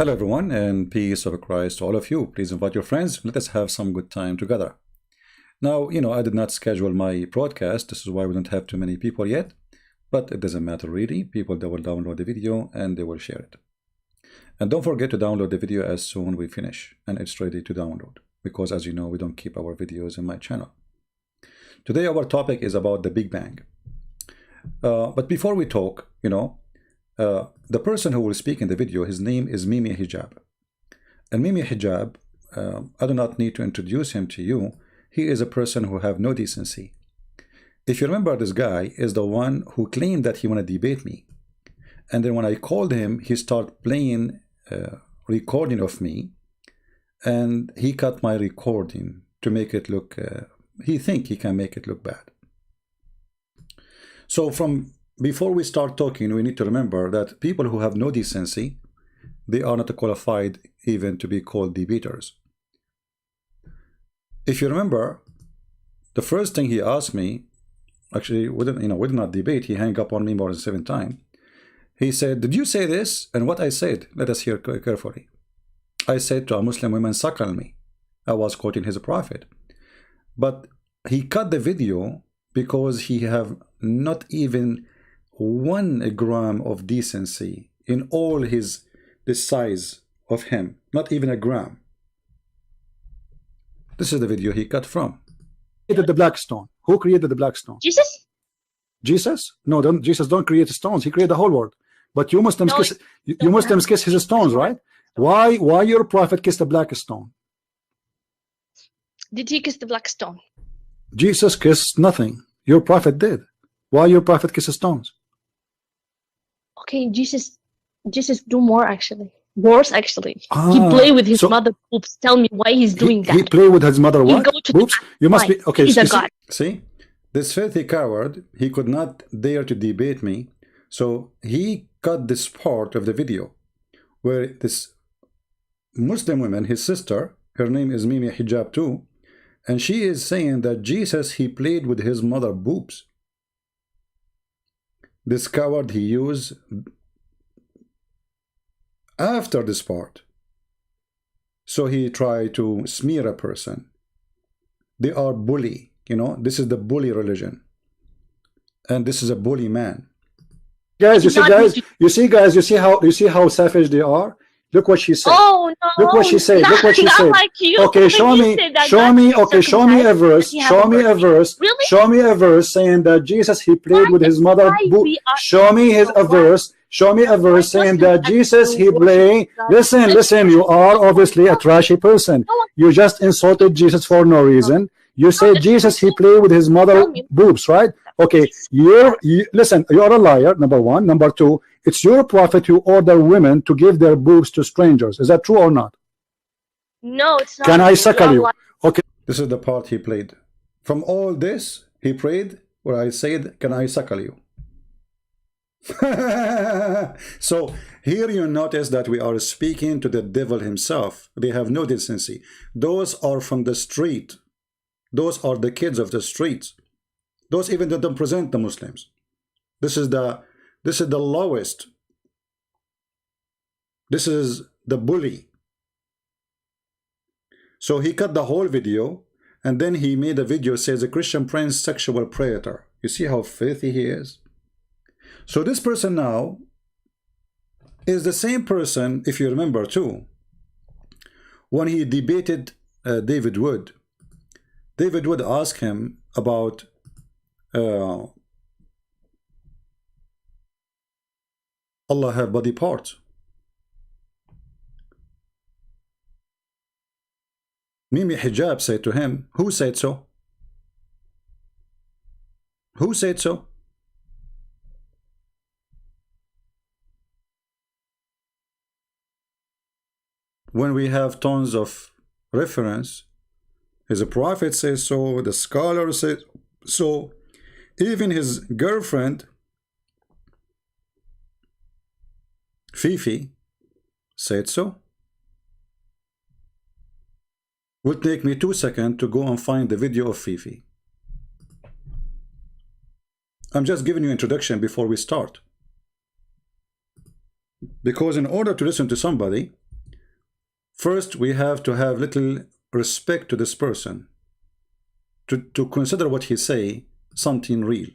Hello, everyone, and peace of Christ to all of you. Please invite your friends. Let us have some good time together. Now, I did not schedule my broadcast. This is why we don't have too many people yet, but it doesn't matter really. People, they will download the video and they will share it. And don't forget to download the video as soon we finish and it's ready to download, because as you know, we don't keep our videos in my channel. Today, our topic is about the Big Bang. But before we talk, the person who will speak in the video, his name is Mimi Hijab. And Mimi Hijab, I do not need to introduce him to you. He is a person who have no decency. If you remember, this guy is the one who claimed that he want to debate me. And then when I called him, he started playing recording of me. And he cut my recording to make it look, he think he can make it look bad. So before we start talking, we need to remember that people who have no decency, they are not qualified even to be called debaters. If you remember, the first thing he asked me, actually, we did not debate. He hung up on me more than 7 times. He said, "Did you say this?" And what I said, let us hear carefully. I said to a Muslim woman, "Suckle me." I was quoting his prophet. But he cut the video because he have not even 1 gram of decency in all the size of him, not even a gram. This is the video he cut from. Created the black stone. Who created the black stone? Jesus? Jesus? No, Jesus don't create stones. He created the whole world. But you Muslims kiss, you Muslims kiss his stones, right? Why your prophet kissed the black stone? Did he kiss the black stone? Jesus kissed nothing. Your prophet did. Why your prophet kisses stones? Okay, Jesus do more actually. Worse actually. He play with his mother boobs. Tell me why he's doing that. He play with his mother what? Boobs? You must be okay. He's a god. See, this filthy coward, he could not dare to debate me, so he cut this part of the video where this Muslim woman, his sister, her name is Mimi Hijab too, and she is saying that Jesus, he played with his mother boobs. This coward, he used after this part. So he tried to smear a person. They are bully, this is the bully religion. And this is a bully man. Guys, you see how savage they are? Look what she said. Oh no! Look what she said. Look what she not said. Like you. Okay, show me. Okay, show me a verse. Show me a verse. Really? Show me a verse saying that Jesus, he played with his mother. Show me a verse. Show me a verse saying that Jesus, he played. Listen. You are obviously a trashy person. You just insulted Jesus for no reason. You say Jesus, he played with his mother boobs, right? Okay, listen, you're a liar, number 1. Number 2, it's your prophet who order women to give their boobs to strangers. Is that true or not? No, it's not. Can I suckle you? Okay. This is the part he played. From all this, he prayed where I said, "Can I suckle you?" So here you notice that we are speaking to the devil himself. They have no decency. Those are from the street. Those are the kids of the streets. Those even that don't present the Muslims. This is the lowest. This is the bully. So he cut the whole video, and then he made a video says a Christian prince sexual predator. You see how filthy he is? So this person now is the same person, if you remember too, when he debated David Wood. David Wood asked him about Allah have body parts. Mimi Hijab said to him, "Who said so? Who said so?" When we have tons of reference, his prophet says so, the scholar says so, even his girlfriend Fifi said so. Will take me 2 seconds to go and find the video of Fifi. I'm just giving you introduction before we start. Because in order to listen to somebody, First, we have to have little respect to this person, to consider what he say something real.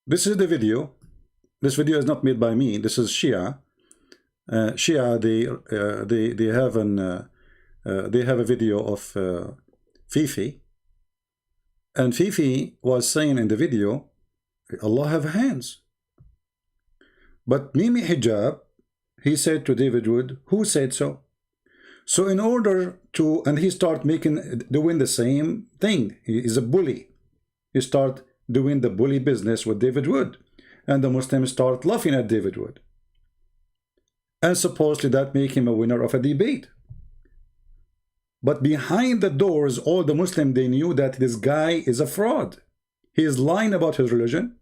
This is the video. This video is not made by me. This is Shia. Shia, they have a video of Fifi, and Fifi was saying in the video, Allah have hands. But Mimi Hijab, he said to David Wood, who said so? So in order to, and he start doing the same thing. He is a bully. He start doing the bully business with David Wood, and the Muslims start laughing at David Wood, and supposedly that make him a winner of a debate. But behind the doors, all the Muslims, they knew that this guy is a fraud. He is lying about his religion.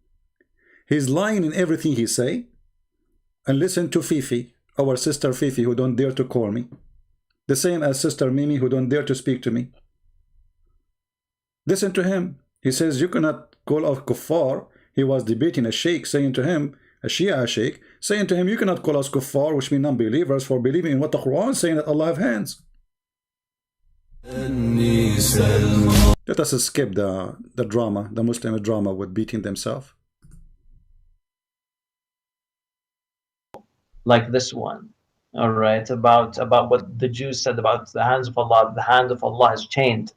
He's lying in everything he say. And listen to Fifi, our sister Fifi, who don't dare to call me, the same as sister Mimi, who don't dare to speak to me. Listen to him. He says you cannot call us kuffar. He was debating a sheikh, saying to him, a Shia sheikh, saying to him, you cannot call us kuffar, which mean non-believers, for believing in what the Quran saying that Allah have hands. Let us skip the drama, the Muslim drama with beating themselves. Like this one, all right, about what the Jews said about the hands of Allah. The hand of Allah is chained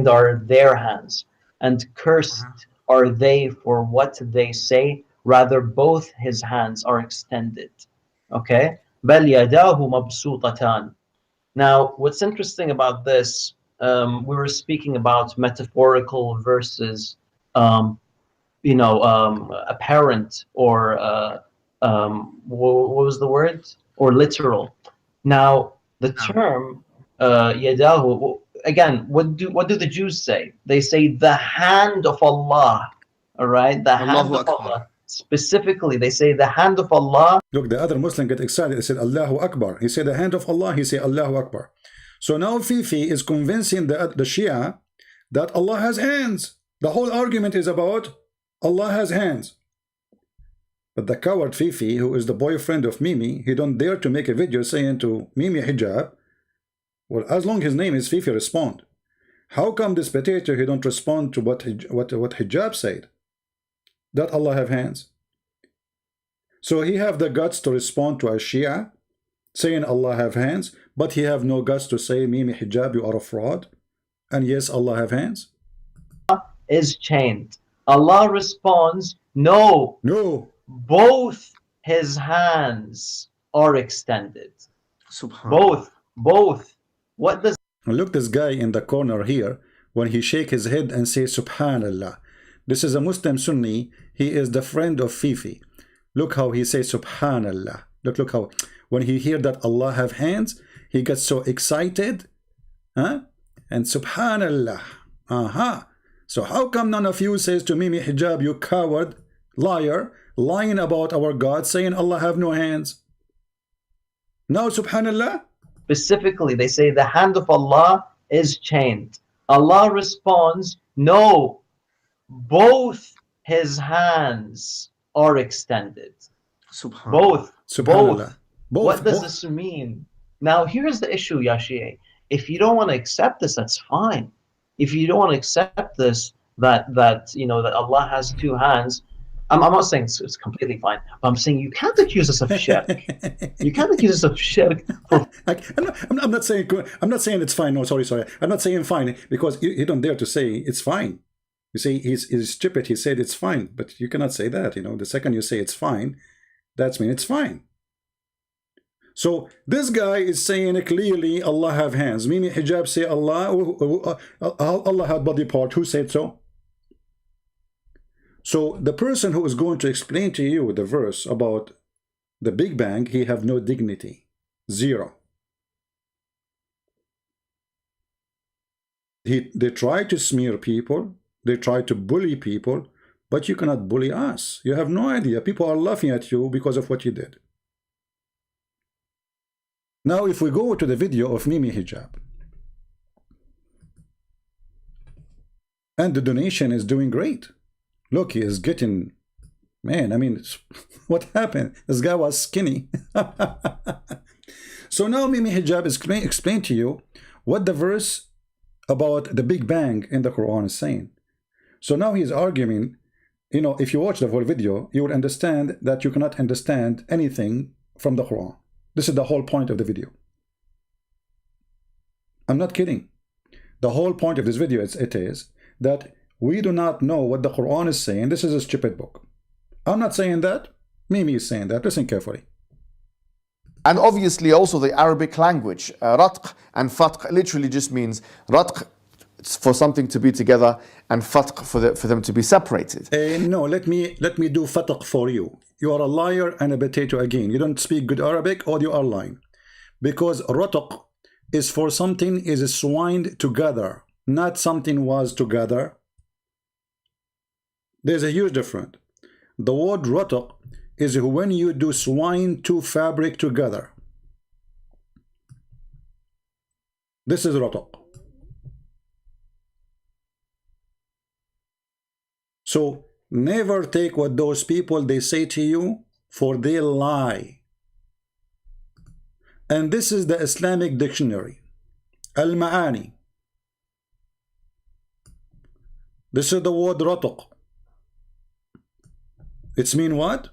are their hands, and cursed are they for what they say, rather both his hands are extended. Okay, بل يداه مبسوطتان. Now what's interesting about this, we were speaking about metaphorical versus apparent, or what was the word? Or literal. Now the term yadahu, again, what do the Jews say? They say the hand of Allah. All right, the hand of Allah. Specifically, they say the hand of Allah. Look, the other Muslim get excited. They said Allahu Akbar. He said the hand of Allah. He said Allahu Akbar. So now Fifi is convincing the Shia that Allah has hands. The whole argument is about Allah has hands. But the coward Fifi, who is the boyfriend of Mimi, he don't dare to make a video saying to Mimi Hijab, well, as long as his name is Fifi, respond. How come this potato, he don't respond to what Hijab said? That Allah have hands. So he have the guts to respond to a Shia, saying Allah have hands, but he have no guts to say, Mimi Hijab, you are a fraud. And yes, Allah have hands. Is chained. Allah responds, no. No. Both his hands are extended. Both. What does... Look, this guy in the corner here, when he shake his head and say Subhanallah. This is a Muslim Sunni. He is the friend of Fifi. Look how he says Subhanallah. Look how when he hear that Allah have hands, he gets so excited. And Subhanallah. So how come none of you says to Mimi Hijab, you coward, liar, lying about our God, saying Allah have no hands? Now Subhanallah. Specifically, they say the hand of Allah is chained. Allah responds, no. Both his hands are extended. Both. What does this mean? Now here's the issue, Yashie. If you don't want to accept this, that's fine. If you don't want to accept this, that Allah has two hands, I'm not saying it's completely fine, but I'm saying you can't accuse us of shirk. You can't accuse us of shirk. I'm not saying it's fine. No, sorry. I'm not saying fine, because you don't dare to say it's fine. You say he's stupid. He said it's fine, but you cannot say that. The second you say it's fine, that's mean it's fine. So this guy is saying clearly Allah have hands. Mimi Hijab say Allah had body part. Who said so? So the person who is going to explain to you the verse about the Big Bang, he have no dignity. Zero. They try to smear people. They try to bully people. But you cannot bully us. You have no idea. People are laughing at you because of what you did. Now, if we go to the video of Mimi Hijab, and the donation is doing great. Look, he is getting, man, I mean, what happened? This guy was skinny. So now Mimi Hijab is explain to you what the verse about the Big Bang in the Quran is saying. So now he's arguing, you know, if you watch the whole video, you will understand that you cannot understand anything from the Quran. This is the whole point of the video. I'm not kidding. The whole point of this video is that we do not know what the Quran is saying. This is a stupid book. I'm not saying that. Mimi is saying that. Listen carefully. And obviously also the Arabic language. Ratq and fatq literally just means ratq for something to be together and fatq for them to be separated. No, let me do fatq for you. You are a liar and a potato again. You don't speak good Arabic or you are lying. Because ratq is for something is swined together, not something was together. There's a huge difference. The word ratq is when you do swine two fabric together. This is ratq. So never take what those people they say to you, for they lie. And this is the Islamic dictionary, Al-Ma'ani. This is the word ratq. It's mean what?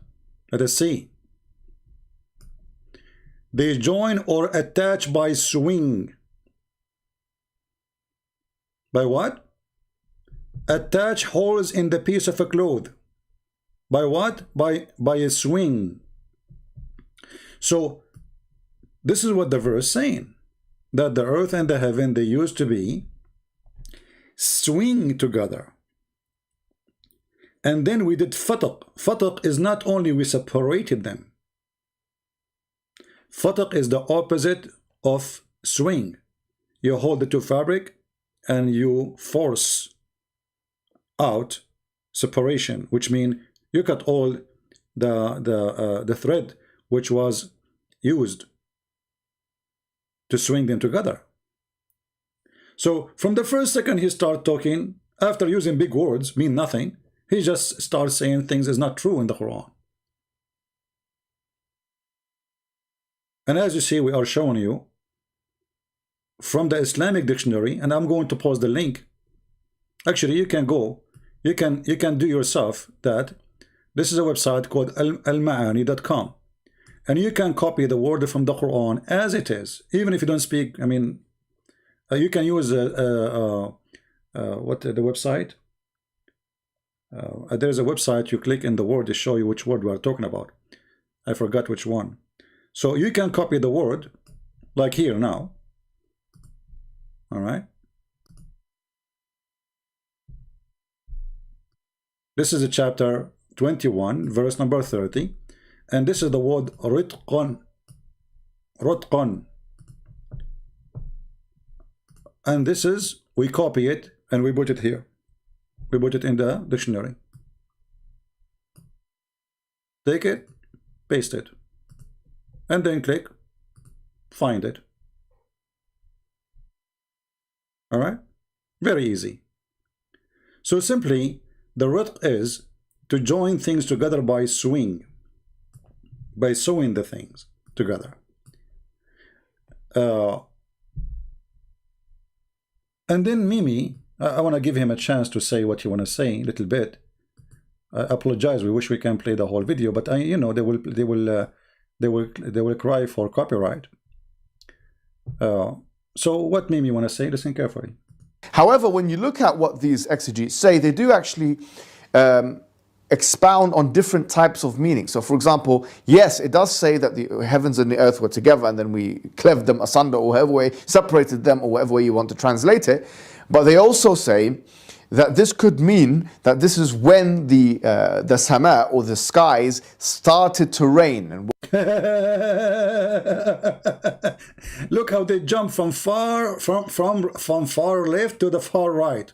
Let us see. They join or attach by swing. By what? Attach holes in the piece of a cloth. By what? By a swing. So this is what the verse is saying, that the earth and the heaven, they used to be swing together. And then we did fatq. Fatq is not only we separated them. Fatq is the opposite of swing. You hold the two fabric and you force out separation, which means you cut all the thread which was used to swing them together. So from the first second he start talking, after using big words mean nothing, he just starts saying things is not true in the Quran. And as you see, we are showing you from the Islamic dictionary, and I'm going to post the link. Actually, you can go, you can do yourself that. This is a website called almaani.com, and you can copy the word from the Quran as it is, even if you don't speak. I mean, you can use what the website. There's a website, you click in the word to show you which word we are talking about. I forgot which one. So you can copy the word like here now. All right. This is a chapter 21, verse number 30. And this is the word ritqan. Ritqan. And this is, we copy it and we put it here. We put it in the dictionary. Take it, paste it, and then click, find it. All right? Very easy. So simply, the ritq is to join things together by sewing, by sewing the things together. And then Mimi, I want to give him a chance to say what you want to say a little bit. I apologize. We wish we can play the whole video, but you know they will cry for copyright. So what Mimi want to say? Listen carefully. However, when you look at what these exegetes say, they do actually expound on different types of meaning. So, for example, yes, it does say that the heavens and the earth were together, and then we cleft them asunder, or whatever way, separated them, or whatever way you want to translate it. But they also say that this could mean that this is when the sama, or the skies, started to rain. And look how they jump from far left to the far right.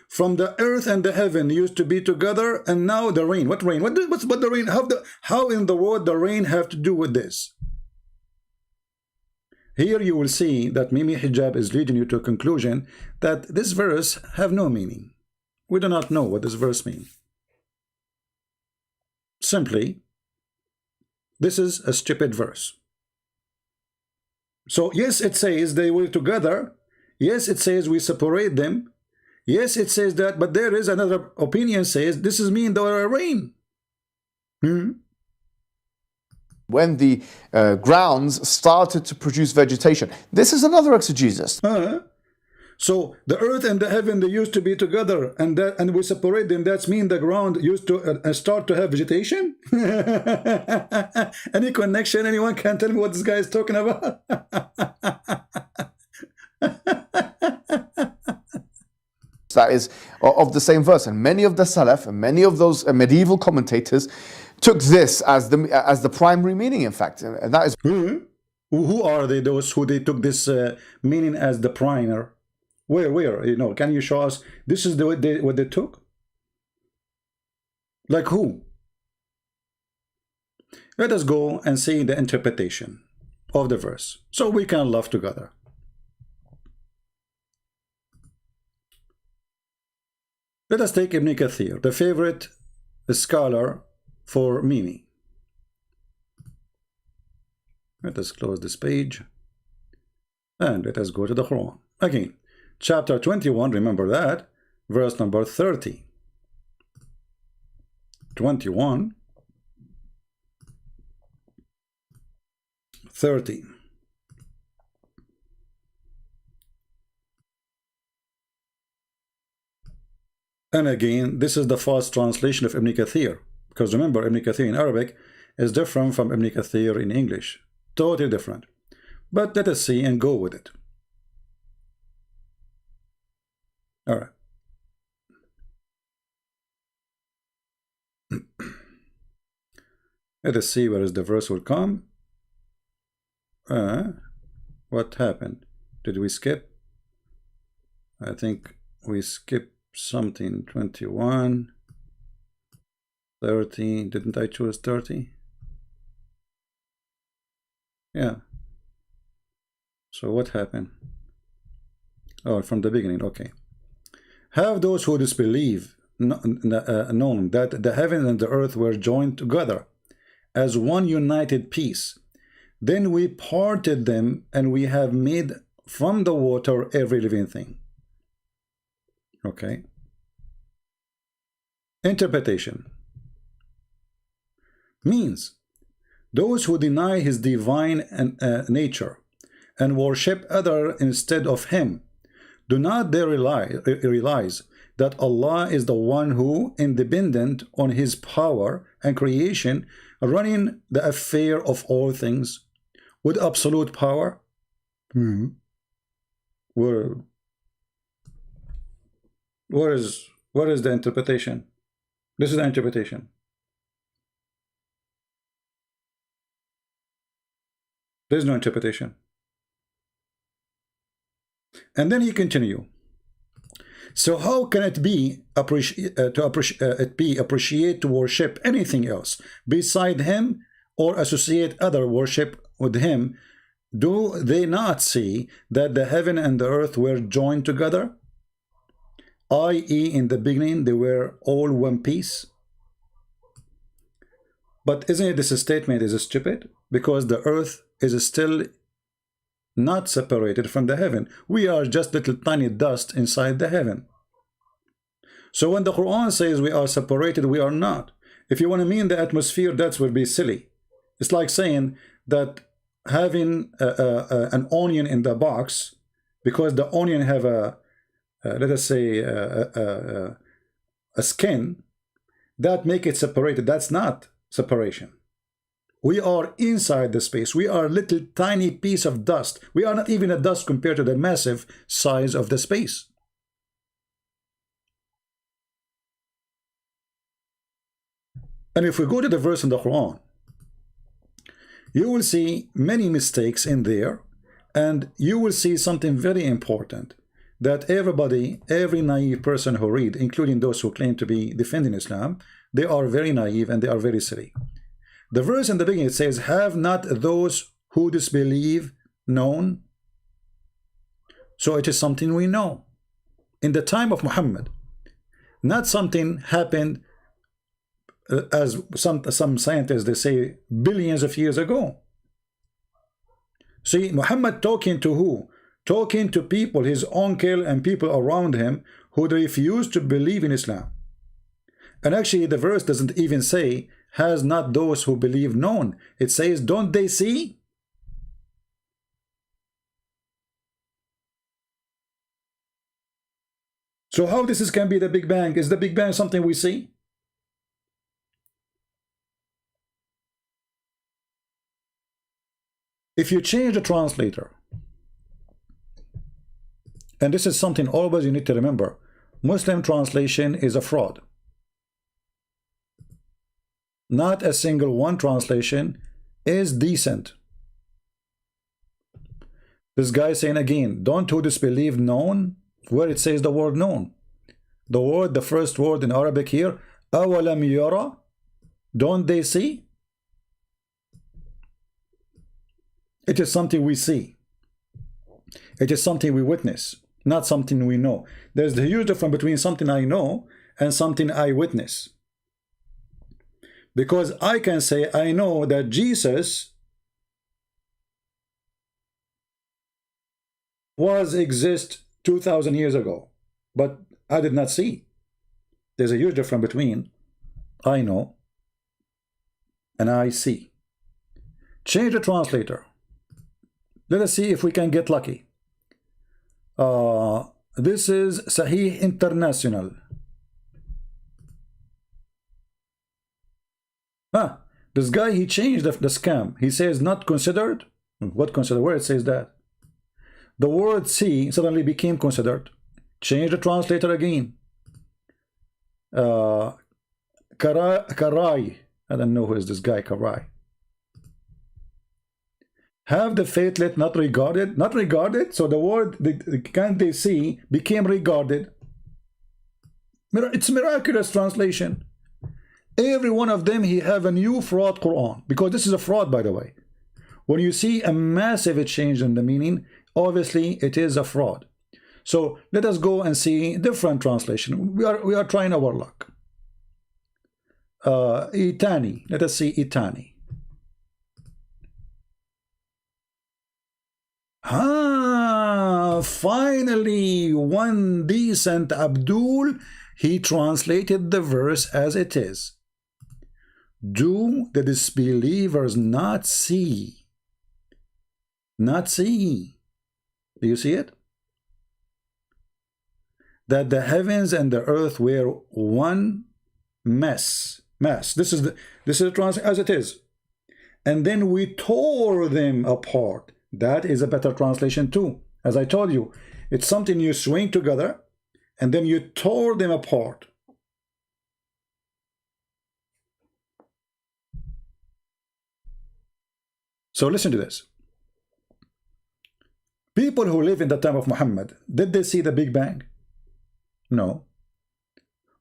From the earth and the heaven used to be together, and now the rain. What rain? What the rain? How in the world the rain have to do with this? Here you will see that Mimi Hijab is leading you to a conclusion that this verse have no meaning. We do not know what this verse means. Simply, this is a stupid verse. So yes, it says they were together. Yes, it says we separate them. Yes, it says that, but there is another opinion says this is mean they were rain. When the grounds started to produce vegetation. This is another exegesis. So the earth and the heaven, they used to be together, and we separate them. That's mean the ground used to start to have vegetation. Any connection? Anyone can tell me what this guy is talking about? That is of the same verse, and many of the Salaf and many of those medieval commentators took this as the primary meaning. In fact, and that is who are they? Those who they took this meaning as the primer. Where you know? Can you show us? This is what they took. Like who? Let us go and see the interpretation of the verse, so we can laugh together. Let us take Ibn Kathir, the favorite scholar for Mimi. Let us close this page and let us go to the Quran. Again, chapter 21, remember that, verse number 30. 21, 30. And again, this is the fast translation of Ibn Kathir, because remember, Ibn Kathir in Arabic is different from Ibn Kathir in English, totally different. But let us see and go with it. All right. Let us see where is the verse will come. What happened? Did we skip? I think we skipped something. 21, 30. Didn't I choose 30? Yeah. So what happened? Oh, from the beginning. Okay. Have those who disbelieve known that the heaven and the earth were joined together as one united piece. Then we parted them, and we have made from the water every living thing. Okay. Interpretation means those who deny his divine nature and worship other instead of him, do not they realize that Allah is the one who, independent on his power and creation, running the affair of all things with absolute power? Where is the interpretation? This is the interpretation. There is no interpretation. And then he continue. So how can it be appreciate to worship anything else beside him, or associate other worship with him? Do they not see that the heaven and the earth were joined together, i.e. in the beginning they were all one piece? But isn't it, this statement is stupid, because the earth is still not separated from the heaven. We are just little tiny dust inside the heaven. So when the Quran says we are separated, we are not. If you want to mean the atmosphere, that would be silly. It's like saying that having an onion in the box, because the onion have a let us say a skin, that make it separated. That's not separation. We are inside the space. We are a little tiny piece of dust. We are not even a dust compared to the massive size of the space. And if we go to the verse in the Quran, you will see many mistakes in there, and you will see something very important, that everybody, every naive person who read, including those who claim to be defending Islam, they are very naive and they are very silly. The verse in the beginning, it says, have not those who disbelieve known? So it is something we know. In the time of Muhammad, not something happened as some scientists, they say, billions of years ago. See, Muhammad talking to who? Talking to people, his uncle and people around him who refused to believe in Islam. And actually the verse doesn't even say, has not those who believe known. It says, don't they see? So how this can be the Big Bang? Is the Big Bang something we see? If you change the translator, and this is something always you need to remember, Muslim translation is a fraud. Not a single one translation is decent. This guy saying again, don't who disbelieve known, where it says the word known. The word, the first word in Arabic here, awalam yara, don't they see? It is something we see. It is something we witness, not something we know. There's a huge difference between something I know and something I witness. Because I can say I know that Jesus exist 2,000 years ago, but I did not see. There's a huge difference between I know and I see. Change the translator. Let us see if we can get lucky. This is Sahih International. This guy, he changed the scam. He says not considered. What considered? Where it says that? The word see suddenly became considered. Change the translator again. Karai. I don't know who is this guy, Karai. Have the faithless not regarded? Not regarded? So the word, can't they see, became regarded. It's miraculous translation. Every one of them, he have a new fraud Quran. Because this is a fraud, by the way. When you see a massive change in the meaning, obviously it is a fraud. So let us go and see different translation. We are trying our luck. Itani. Let us see Itani. Finally, one decent Abdul, he translated the verse as it is. Do the disbelievers not see? Not see. Do you see it? That the heavens and the earth were one mess. This is the translation as it is. And then we tore them apart. That is a better translation too. As I told you, it's something you swing together and then you tore them apart. So listen to this. People who live in the time of Muhammad, did they see the Big Bang? No.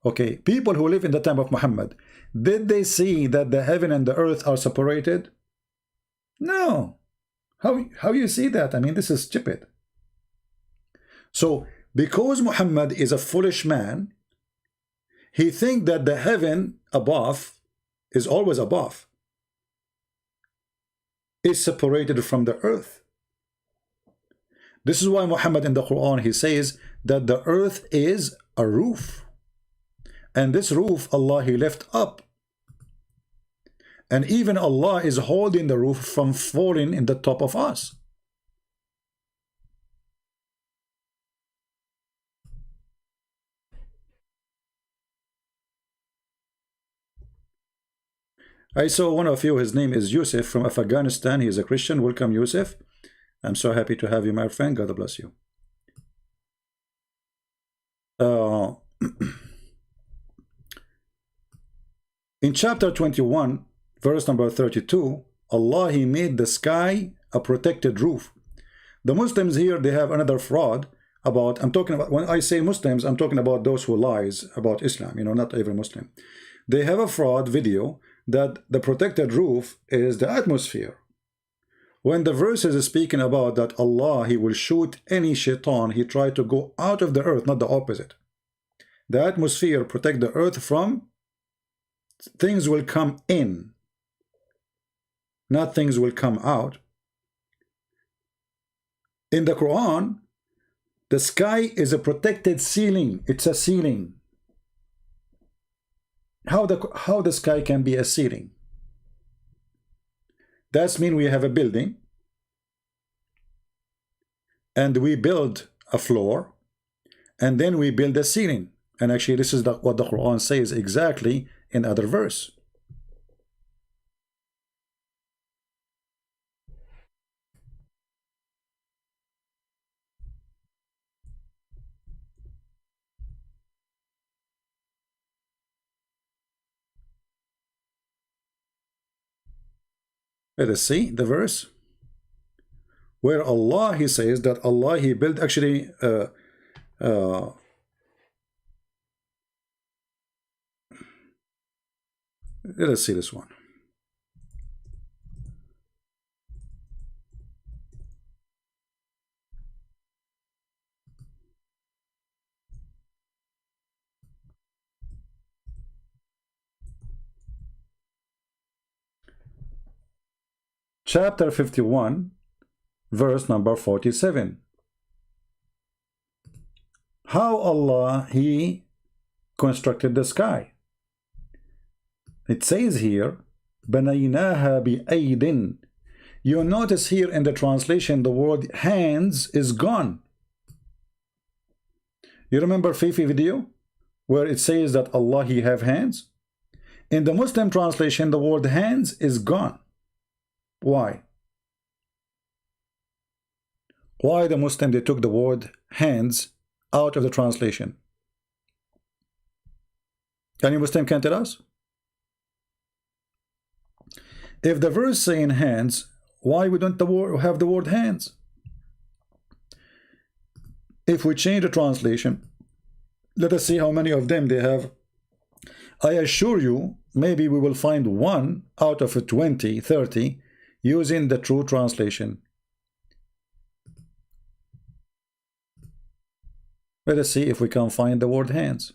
Okay, people who live in the time of Muhammad, did they see that the heaven and the earth are separated? No. How you see that? I mean, this is stupid. So, because Muhammad is a foolish man, he thinks that the heaven above is always above, is separated from the earth. This is why Muhammad in the Quran, he says that the earth is a roof. And this roof, Allah, he left up. And even Allah is holding the roof from falling in the top of us. I saw one of you, his name is Yusuf from Afghanistan. He is a Christian. Welcome, Yusuf. I'm so happy to have you, my friend. God bless you. In chapter 21, verse number 32, Allah, he made the sky a protected roof. The Muslims here, they have another fraud about, I'm talking about, when I say Muslims, I'm talking about those who lies about Islam, you know, not every Muslim. They have a fraud video that the protected roof is the atmosphere. When the verse is speaking about that Allah, He will shoot any shaitan, he tried to go out of the earth, not the opposite. The atmosphere protect the earth from things will come in, not things will come out. In the Quran, the sky is a protected ceiling. It's a ceiling. How the sky can be a ceiling? That means we have a building and we build a floor and then we build a ceiling. And actually this is what the Quran says exactly in other verse. Let us see the verse where Allah, He says that Allah, He built actually let us see this one. Chapter 51, verse number 47. How Allah, He constructed the sky. It says here, بَنَيْنَاهَا بِأَيْدٍ. You notice here in the translation the word hands is gone. You remember Fifi video where it says that Allah, He have hands? In the Muslim translation the word hands is gone. Why? Why the Muslim, they took the word hands out of the translation? Any Muslim can tell us? If the verse saying hands, why we don't have the word hands? If we change the translation, let us see how many of them they have. I assure you, maybe we will find one out of 20, 30 using the true translation. Let us see if we can find the word hands.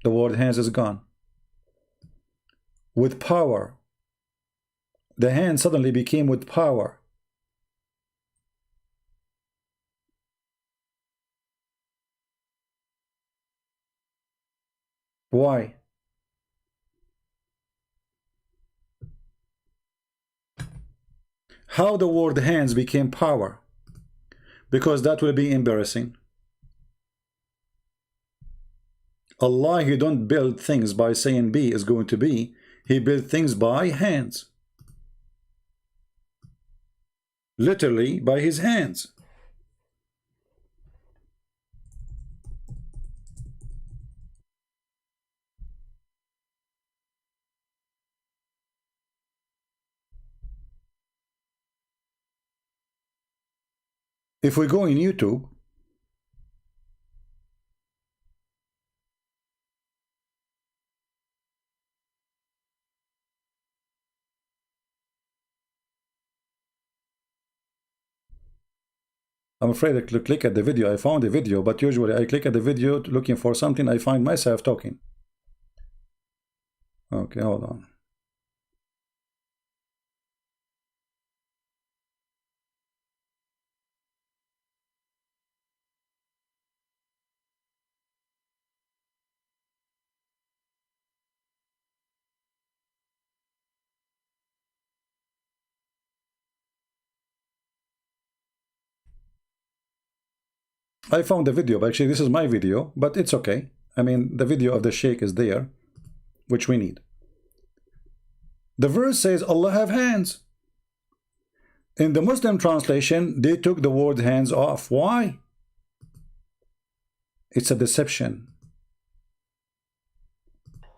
The word hands is gone. With power. The hand suddenly became with power. Why? How the word hands became power? Because that will be embarrassing. Allah, He don't build things by saying be is going to be. He built things by hands. Literally by His hands. If we go in YouTube, I'm afraid to click at the video. I found a video, but usually I click at the video looking for something. I find myself talking. Okay, hold on. I found the video, but actually this is my video, but it's okay. I mean, the video of the Sheikh is there, which we need. The verse says Allah have hands. In the Muslim translation, they took the word hands off. Why? It's a deception.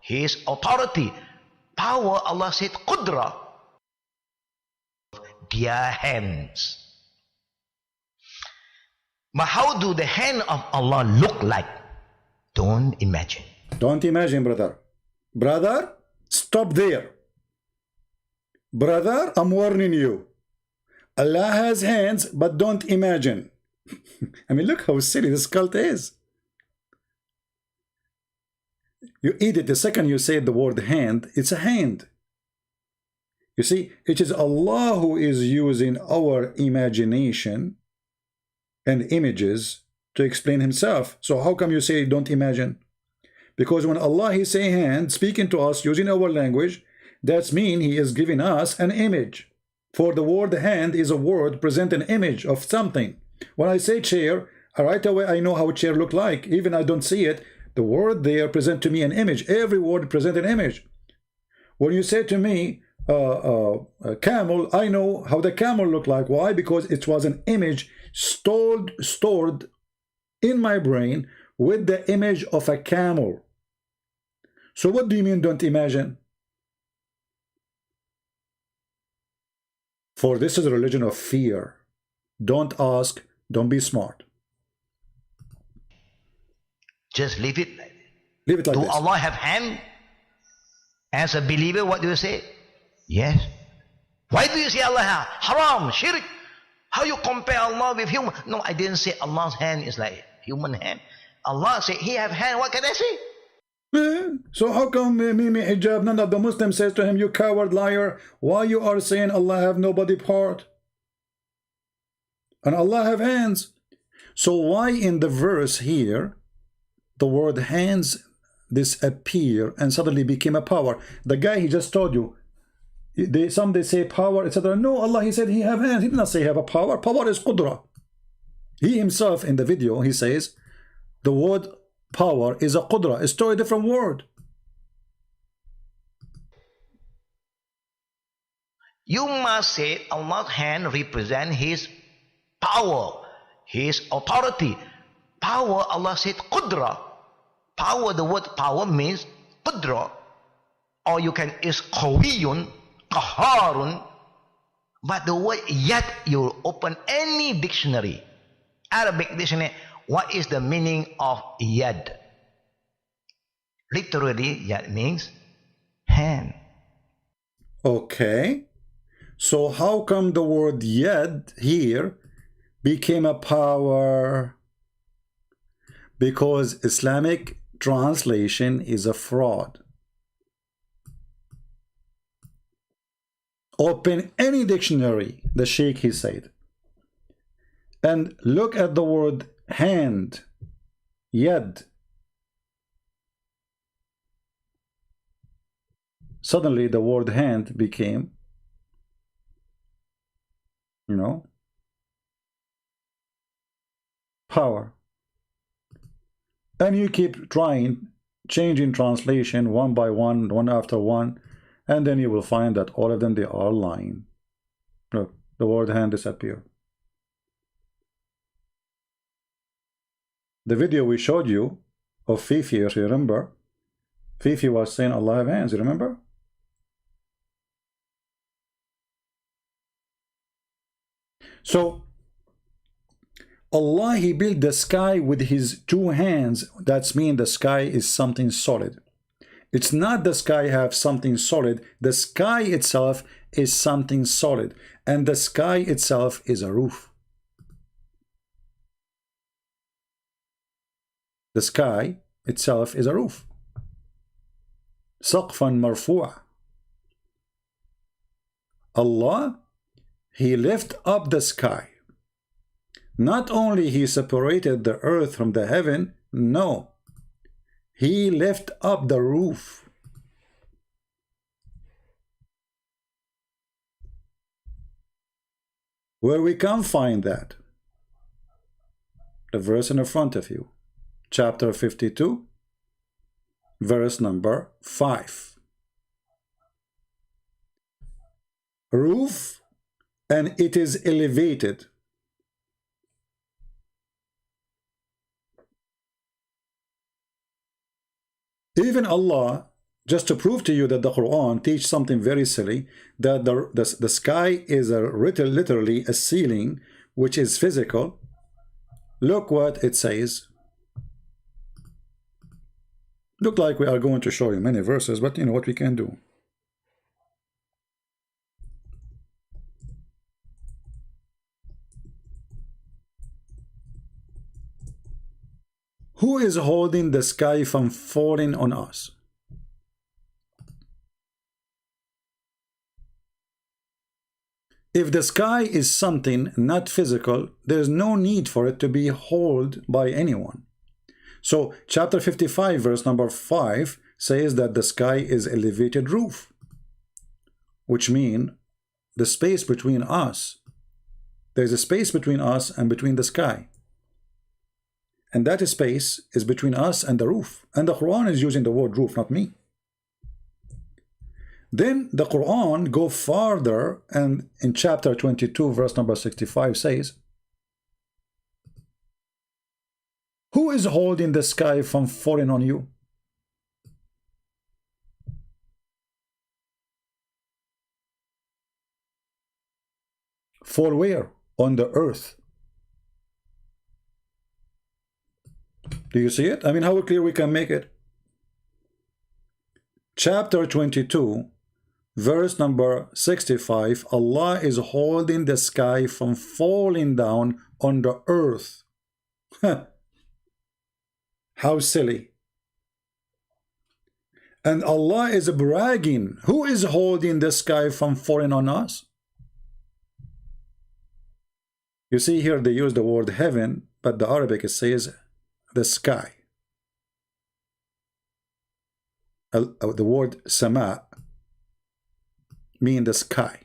His authority, power, Allah said, Qudra, their hands. But how do the hand of Allah look like? Don't imagine. Don't imagine, brother. Brother, stop there. Brother, I'm warning you. Allah has hands, but don't imagine. I mean, look how silly this cult is. You eat it the second you say the word hand, it's a hand. You see, it is Allah who is using our imagination and images to explain himself. So how come you say don't imagine? Because when Allah he say hand, speaking to us using our language, that's mean he is giving us an image. For the word hand is a word present an image of something. When I say chair, right away I know how a chair look like. Even I don't see it, the word there present to me an image. Every word present an image. When you say to me camel, I know how the camel look like. Why? Because it was an image stored in my brain with the image of a camel. So what do you mean don't imagine? For this is a religion of fear. Don't ask, don't be smart. Just leave it. Leave it like Do this. Allah have hand? As a believer, what do you say? Yes. Why do you say Allah have? Haram, shirk. How you compare Allah with human? No, I didn't say Allah's hand is like human hand. Allah said he have hand. What can I say? So how come Mimi Hijab, none of the Muslims says to him, you coward liar, why you are saying Allah have no body part? And Allah have hands. So why in the verse here, the word hands disappear and suddenly became a power? The guy he just told you, some they say power, etc. No, Allah he said he have hands. He did not say he have a power. Power is qudra. He himself in the video, he says, the word power is a qudra. It's totally different word. You must say Allah's hand represent his power, his authority. Power, Allah said qudra. Power, the word power means qudra. Or you can is qawiyun, qaharun. But the word yad, you open any dictionary, Arabic dictionary, what is the meaning of yad? Literally, yad means hand. Okay. So how come the word yad here became a power? Because Islamic translation is a fraud. Open any dictionary, the Sheikh he said, and look at the word hand, yad. Suddenly the word hand became, you know, power. And you keep trying, changing translation one by one, one after one, and then you will find that all of them, they are lying. Look, the word hand disappeared. The video we showed you of Fifi, if you remember, Fifi was saying Allah have hands, you remember? So Allah he built the sky with his two hands. That's mean the sky is something solid. It's not the sky have something solid. The sky itself is something solid, and the sky itself is a roof. The sky itself is a roof. سقفا مرفوع. Allah, he lift up the sky. Not only he separated the earth from the heaven, no, he lift up the roof. Where we can find that? The verse in the front of you, chapter 52, verse number 5. Roof, and it is elevated. Even Allah, just to prove to you that the Quran teaches something very silly, that the sky is literally a ceiling which is physical. Look what it says. Look like we are going to show you many verses, but you know what we can do. Who is holding the sky from falling on us? If the sky is something not physical, there's no need for it to be held by anyone. So chapter 55 verse number 5 says that the sky is elevated roof, which means the space between us. There's a space between us and between the sky. And that space is between us and the roof. And the Quran is using the word roof, not me. Then the Quran go farther, and in chapter 22 verse number 65 says, who is holding the sky from falling on you? Fall where? On the earth. Do you see it? I mean, how clear we can make it? Chapter 22 verse number 65, Allah is holding the sky from falling down on the earth. How silly. And Allah is bragging. Who is holding the sky from falling on us? You see here they use the word heaven, but the Arabic it says the sky. The word sama mean the sky.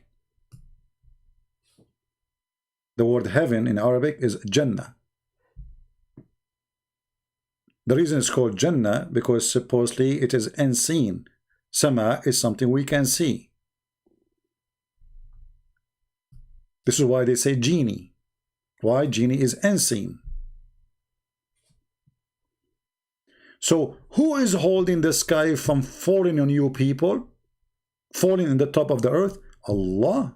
The word heaven in Arabic is Jannah. The reason it's called Jannah because supposedly it is unseen. Sama is something we can see. This is why they say genie. Why? Genie is unseen. So who is holding the sky from falling on you people? Falling in the top of the earth? Allah.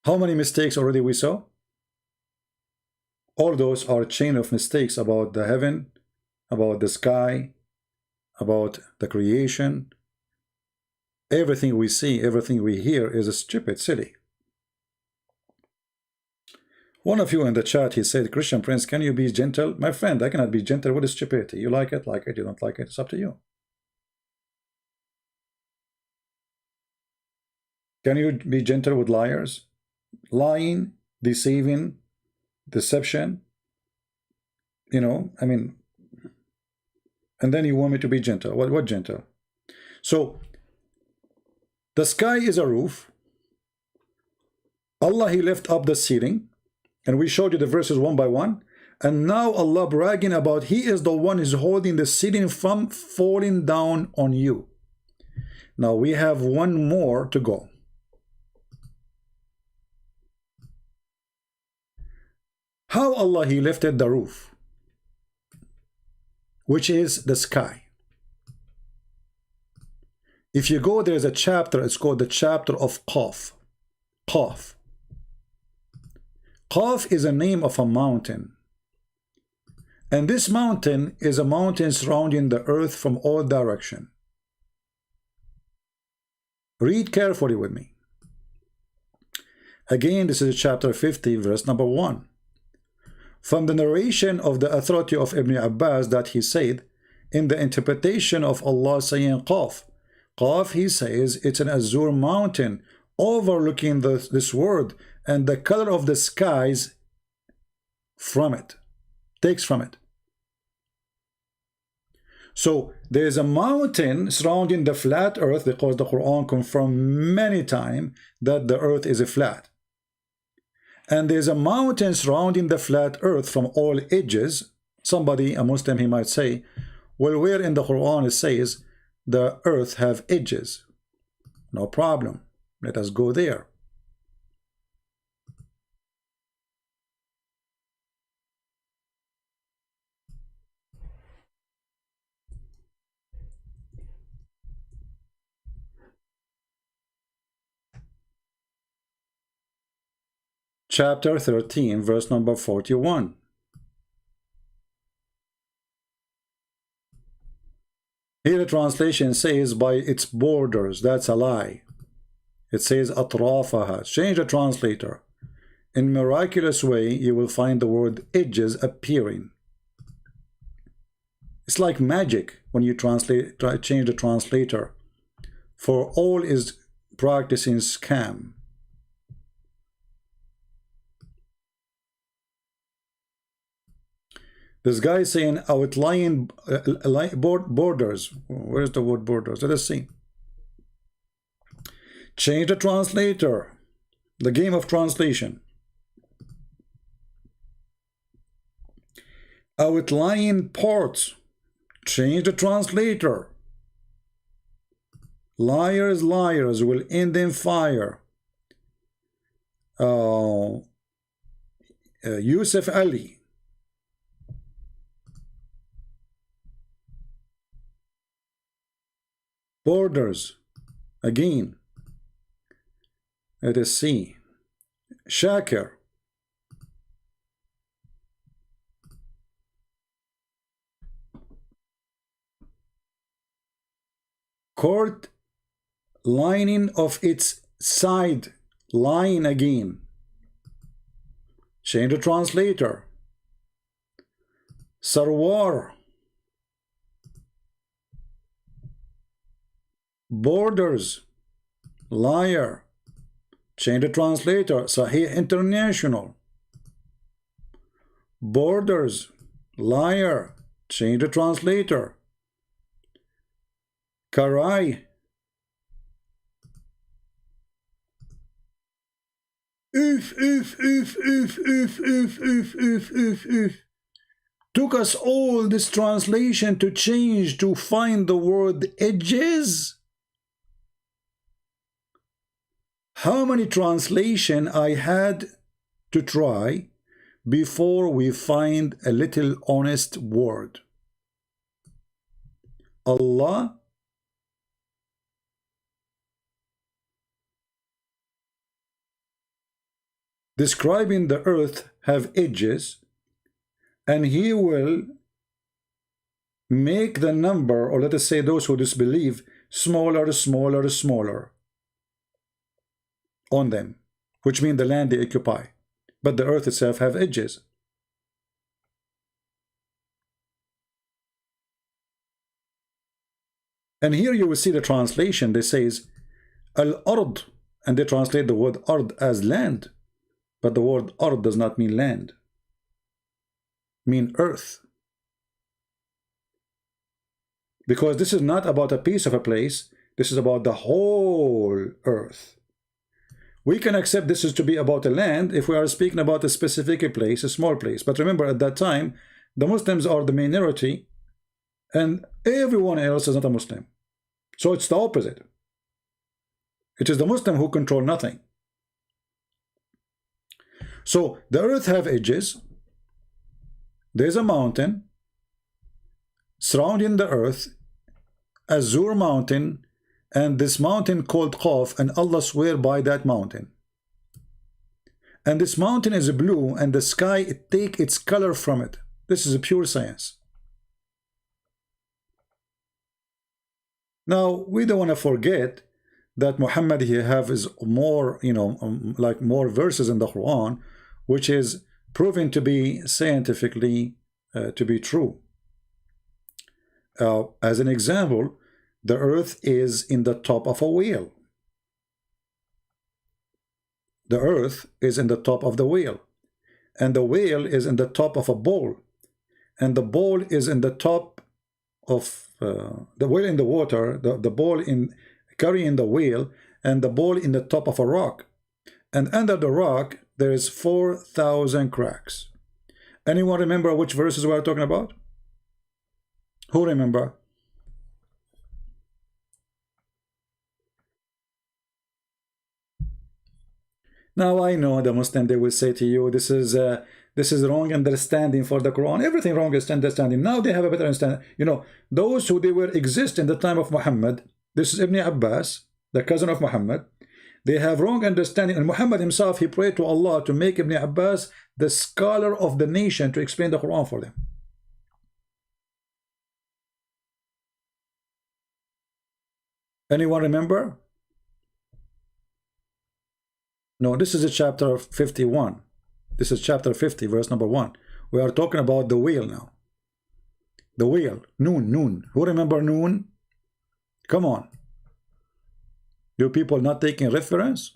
How many mistakes already we saw? All those are a chain of mistakes about the heaven, about the sky, about the creation. Everything we see, everything we hear is stupid, silly. One of you in the chat, he said, Christian Prince, can you be gentle? My friend, I cannot be gentle with stupidity. You like it, you don't like it, it's up to you. Can you be gentle with liars? Lying, deceiving, deception, you know, I mean, and then you want me to be gentle. What gentle? So, the sky is a roof. Allah, He lifted up the ceiling. And we showed you the verses one by one. And now Allah bragging about He is the one who is holding the ceiling from falling down on you. Now we have one more to go. How Allah He lifted the roof, which is the sky. If you go, there's a chapter, it's called the chapter of Qaf. Qaf. Qaf is a name of a mountain. And this mountain is a mountain surrounding the earth from all direction. Read carefully with me. Again, this is chapter 50, verse number 1. From the narration of the authority of Ibn Abbas that he said, in the interpretation of Allah saying Qaf, Qaf, he says, it's an azure mountain overlooking this world, and the color of the skies from it, takes from it. So there is a mountain surrounding the flat earth, because the Quran confirmed many times that the earth is a flat. And there's a mountain surrounding the flat earth from all edges. Somebody, a Muslim, he might say, well, where in the Quran it says the earth have edges? No problem. Let us go there. Chapter 13, verse number 41. Here the translation says by its borders. That's a lie. It says atrafaha. Change the translator. In miraculous way, you will find the word edges appearing. It's like magic when you change the translator. For all is practicing scam. This guy is saying outlying borders. Where's the word borders? Let us see. Change the translator. The game of translation. Outlying parts. Change the translator. Liars, liars will end in fire. Yusuf Ali. Borders. Again. Let us see. Shakir. Court lining of its side. Line again. Change the translator. Sarwar. Borders. Liar. Change the translator. Sahih International. Borders. Liar. Change the translator. Karai. If. Took us all this translation to change to find the word edges. How many translation I had to try before we find a little honest word? Allah describing the earth have edges, and he will make the number, or let us say those who disbelieve, smaller, smaller, smaller on them, which mean the land they occupy. But the earth itself have edges. And here you will see the translation. They says al-ard, and they translate the word ard as land. But the word ard does not mean land. Mean earth. Because this is not about a piece of a place. This is about the whole earth. We can accept this is to be about a land if we are speaking about a specific place, a small place. But remember, at that time, the Muslims are the minority and everyone else is not a Muslim. So it's the opposite. It is the Muslim who control nothing. So the earth have edges. There's a mountain surrounding the earth, Azur mountain, and this mountain called Qaf, and Allah swear by that mountain. And this mountain is blue, and the sky, it take its color from it. This is a pure science. Now, we don't want to forget that Muhammad he have is more, like more verses in the Quran, which is proven to be scientifically to be true. As an example, the earth is in the top of a wheel. The earth is in the top of the wheel. And the wheel is in the top of a bowl. And the bowl is in the top of the wheel in the water, the bowl in carrying the wheel, and the bowl in the top of a rock. And under the rock, there is 4,000 cracks. Anyone remember which verses we are talking about? Who remember? Now I know the Muslim, they will say to you, this is wrong understanding for the Quran. Everything wrong is understanding. Now they have a better understanding. Those who they were exist in the time of Muhammad. This is Ibn Abbas, the cousin of Muhammad. They have wrong understanding. And Muhammad himself, he prayed to Allah to make Ibn Abbas the scholar of the nation to explain the Quran for them. Anyone remember? No, this is a chapter 51. This is chapter 50, verse number 1. We are talking about the wheel now. The wheel. Noon, noon. Who remember noon? Come on. You people not taking reference?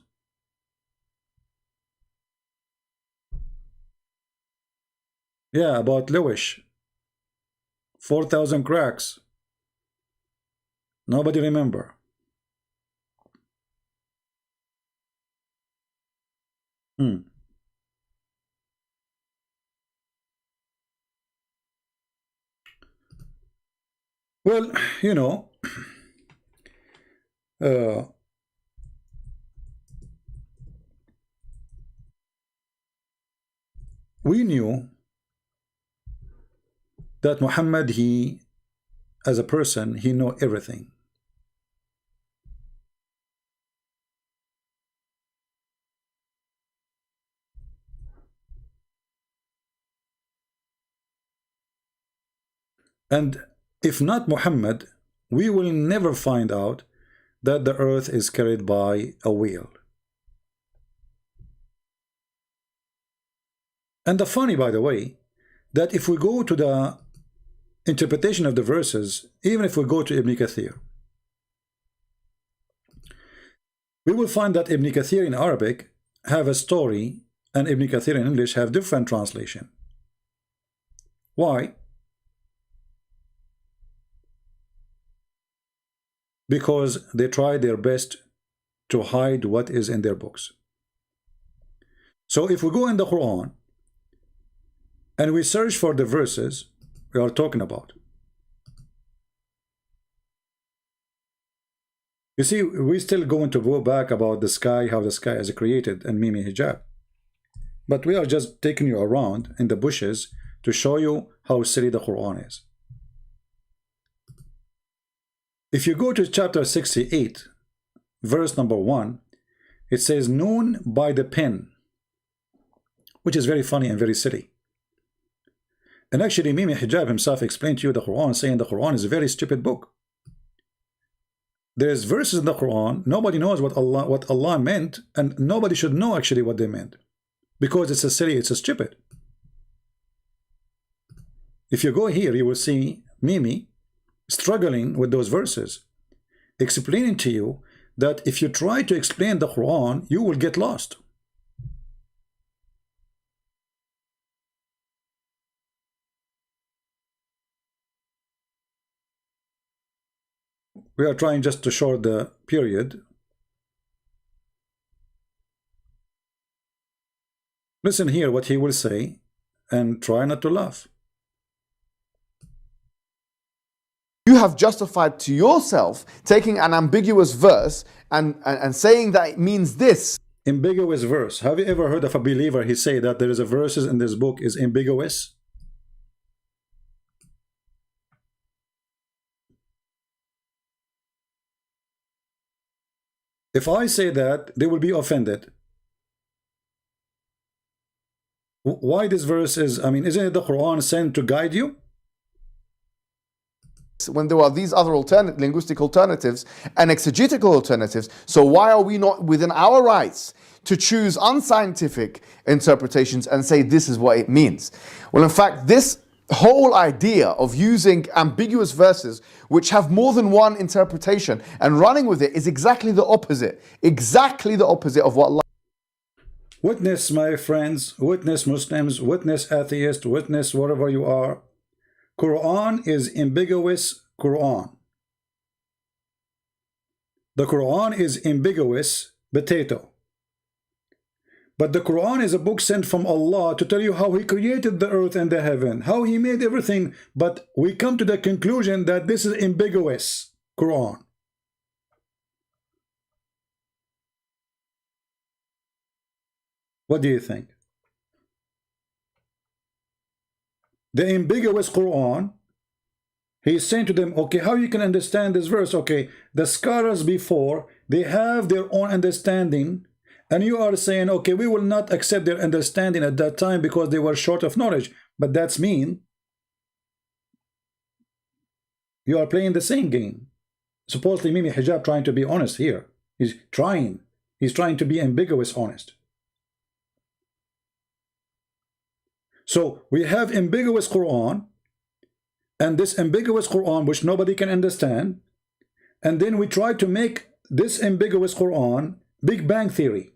Yeah, about Lewis. 4,000 cracks. Nobody remember. Well, you know, we knew that Muhammad, he, as a person, he know everything. And if not Muhammad, we will never find out that the earth is carried by a wheel. And the funny, by the way, that if we go to the interpretation of the verses, even if we go to Ibn Kathir, we will find that Ibn Kathir in Arabic have a story and Ibn Kathir in English have different translation. Why? Because they try their best to hide what is in their books. So if we go in the Quran and we search for the verses we are talking about, you see, we're still going to go back about the sky, how the sky is created, and Mimi hijab. But we are just taking you around in the bushes to show you how silly the Quran is. If you go to chapter 68, verse number 1, it says, "Noon by the pen," which is very funny and very silly. And actually, Mimi Hijab himself explained to you the Quran, saying the Quran is a very stupid book. There's verses in the Quran, nobody knows what Allah meant, and nobody should know actually what they meant, because it's a silly, it's a stupid. If you go here, you will see Mimi struggling with those verses, explaining to you that if you try to explain the Quran, you will get lost. We are trying just to short the period. Listen here what he will say and try not to laugh. You have justified to yourself taking an ambiguous verse and saying that it means this. Ambiguous verse. Have you ever heard of a believer he say that there is a verses in this book is ambiguous? If I say that, they will be offended. Why this verse is, I mean, isn't it the Quran sent to guide you? When there are these other linguistic alternatives and exegetical alternatives, so why are we not within our rights to choose unscientific interpretations and say this is what it means? Well, in fact, this whole idea of using ambiguous verses which have more than one interpretation and running with it is exactly the opposite of what Allah. Witness, my friends, witness Muslims, witness atheists, witness whatever you are. Quran is ambiguous Quran. The Quran is ambiguous potato. But the Quran is a book sent from Allah to tell you how He created the earth and the heaven, how He made everything. But we come to the conclusion that this is ambiguous Quran. What do you think? The ambiguous Quran, He's saying to them, okay, how you can understand this verse? Okay, the scholars before, they have their own understanding, and you are saying, okay, we will not accept their understanding at that time because they were short of knowledge. But that's mean. You are playing the same game. supposedly Mimi Hijab trying to be honest here. He's trying to be ambiguous honest. So we have ambiguous Quran, and this ambiguous Quran which nobody can understand, and then we try to make this ambiguous Quran Big Bang Theory,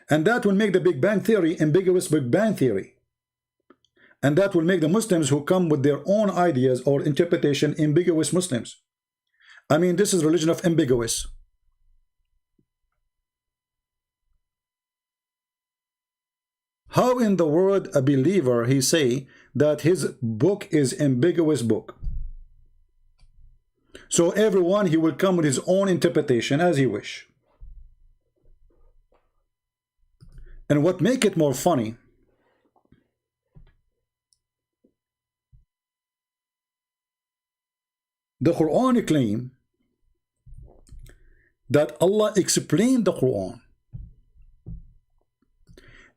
and that will make the Big Bang Theory ambiguous Big Bang Theory, and that will make the Muslims who come with their own ideas or interpretation ambiguous Muslims. I mean, this is religion of ambiguous. How in the world a believer he say that his book is ambiguous book? So everyone he will come with his own interpretation as he wish. And what make it more funny, the Quran claim that Allah explained the Quran,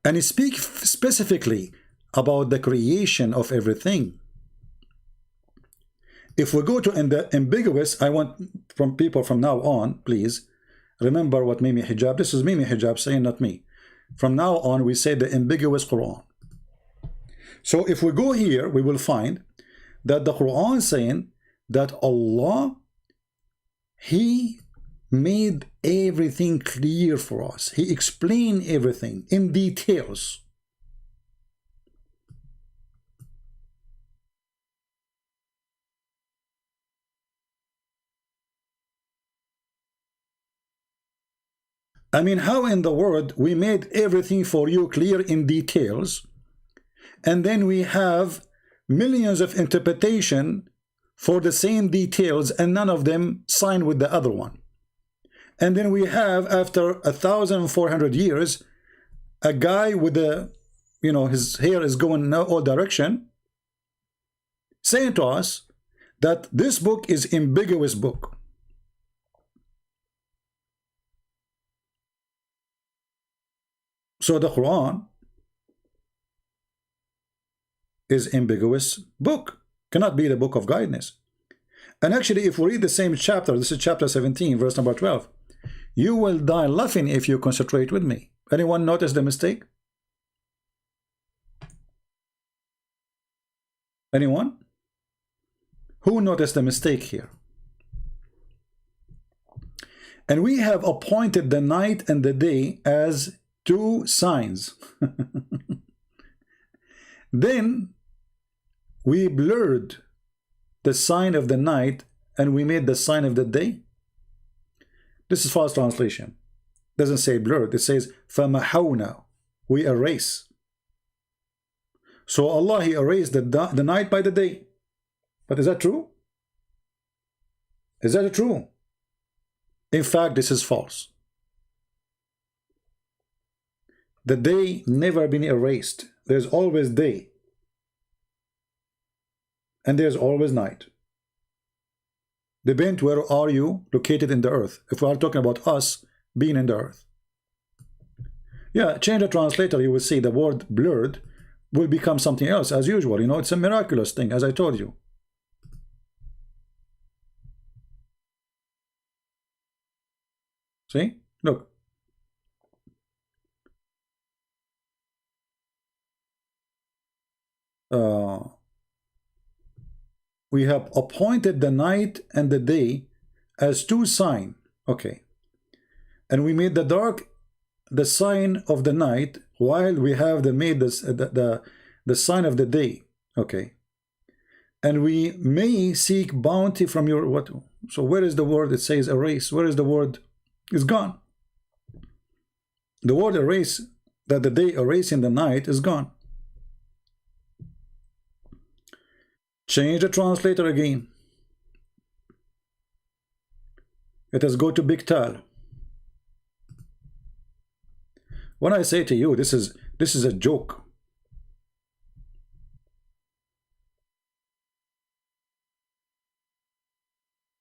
and he speaks specifically about the creation of everything. If we go to the ambiguous, I want from people from now on, please remember what Mimi Hijab, this is Mimi Hijab saying, not me. From now on, we say the ambiguous Quran. So if we go here, we will find that the Quran is saying that Allah, He made everything clear for us. He explained everything in details. I mean, how in the world we made everything for you clear in details, and then we have millions of interpretation for the same details, and none of them sign with the other one. And then we have, after 1,400 years, a guy with a, you know, his hair is going in all direction, saying to us that this book is ambiguous book. So the Quran is ambiguous book, cannot be the book of guidance. And actually, if we read the same chapter, this is chapter 17, verse number 12, you will die laughing if you concentrate with me. Anyone notice the mistake? Anyone? Who noticed the mistake here? And we have appointed the night and the day as two signs. Then we blurred the sign of the night and we made the sign of the day. This is false translation. It doesn't say blurred. It says فَمَحَوْنَا, we erase. So Allah, He erased the night by the day. But is that true? Is that true? In fact, this is false. The day never been erased. There's always day. And there's always night. Depends where are you located in the earth. If we are talking about us being in the earth. Yeah, change the translator, you will see the word blurred will become something else as usual. You know, it's a miraculous thing, as I told you. See? Look. We have appointed the night and the day as two signs. Okay. And we made the dark the sign of the night, while we have made the sign of the day. Okay. And we may seek bounty from your what? So where is the word? It says erase. Where is the word? It's gone. The word erase, that the day erasing the night, is gone. Change the translator again. Let us go to Big Tal. When I say to you, this is a joke.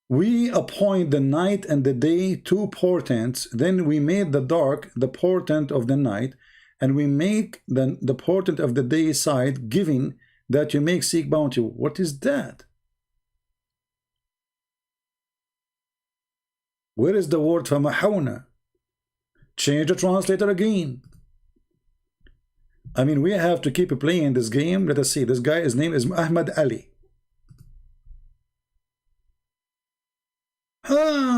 We appoint the night and the day two portents. Then we made the dark the portent of the night, and we make the portent of the day side, giving that you make seek bounty. What is that? Where is the word فَمَحَوْنَا? Change the translator again. I mean, we have to keep playing this game. Let us see. This guy, his name is Ahmad Ali.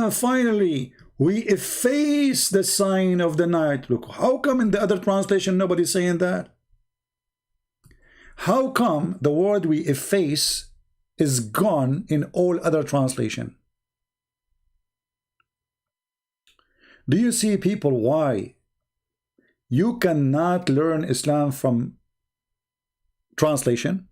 Finally, we efface the sign of the night. Look, how come in the other translation nobody's saying that? How come the word we efface is gone in all other translation? Do you see, people, why you cannot learn Islam from translation?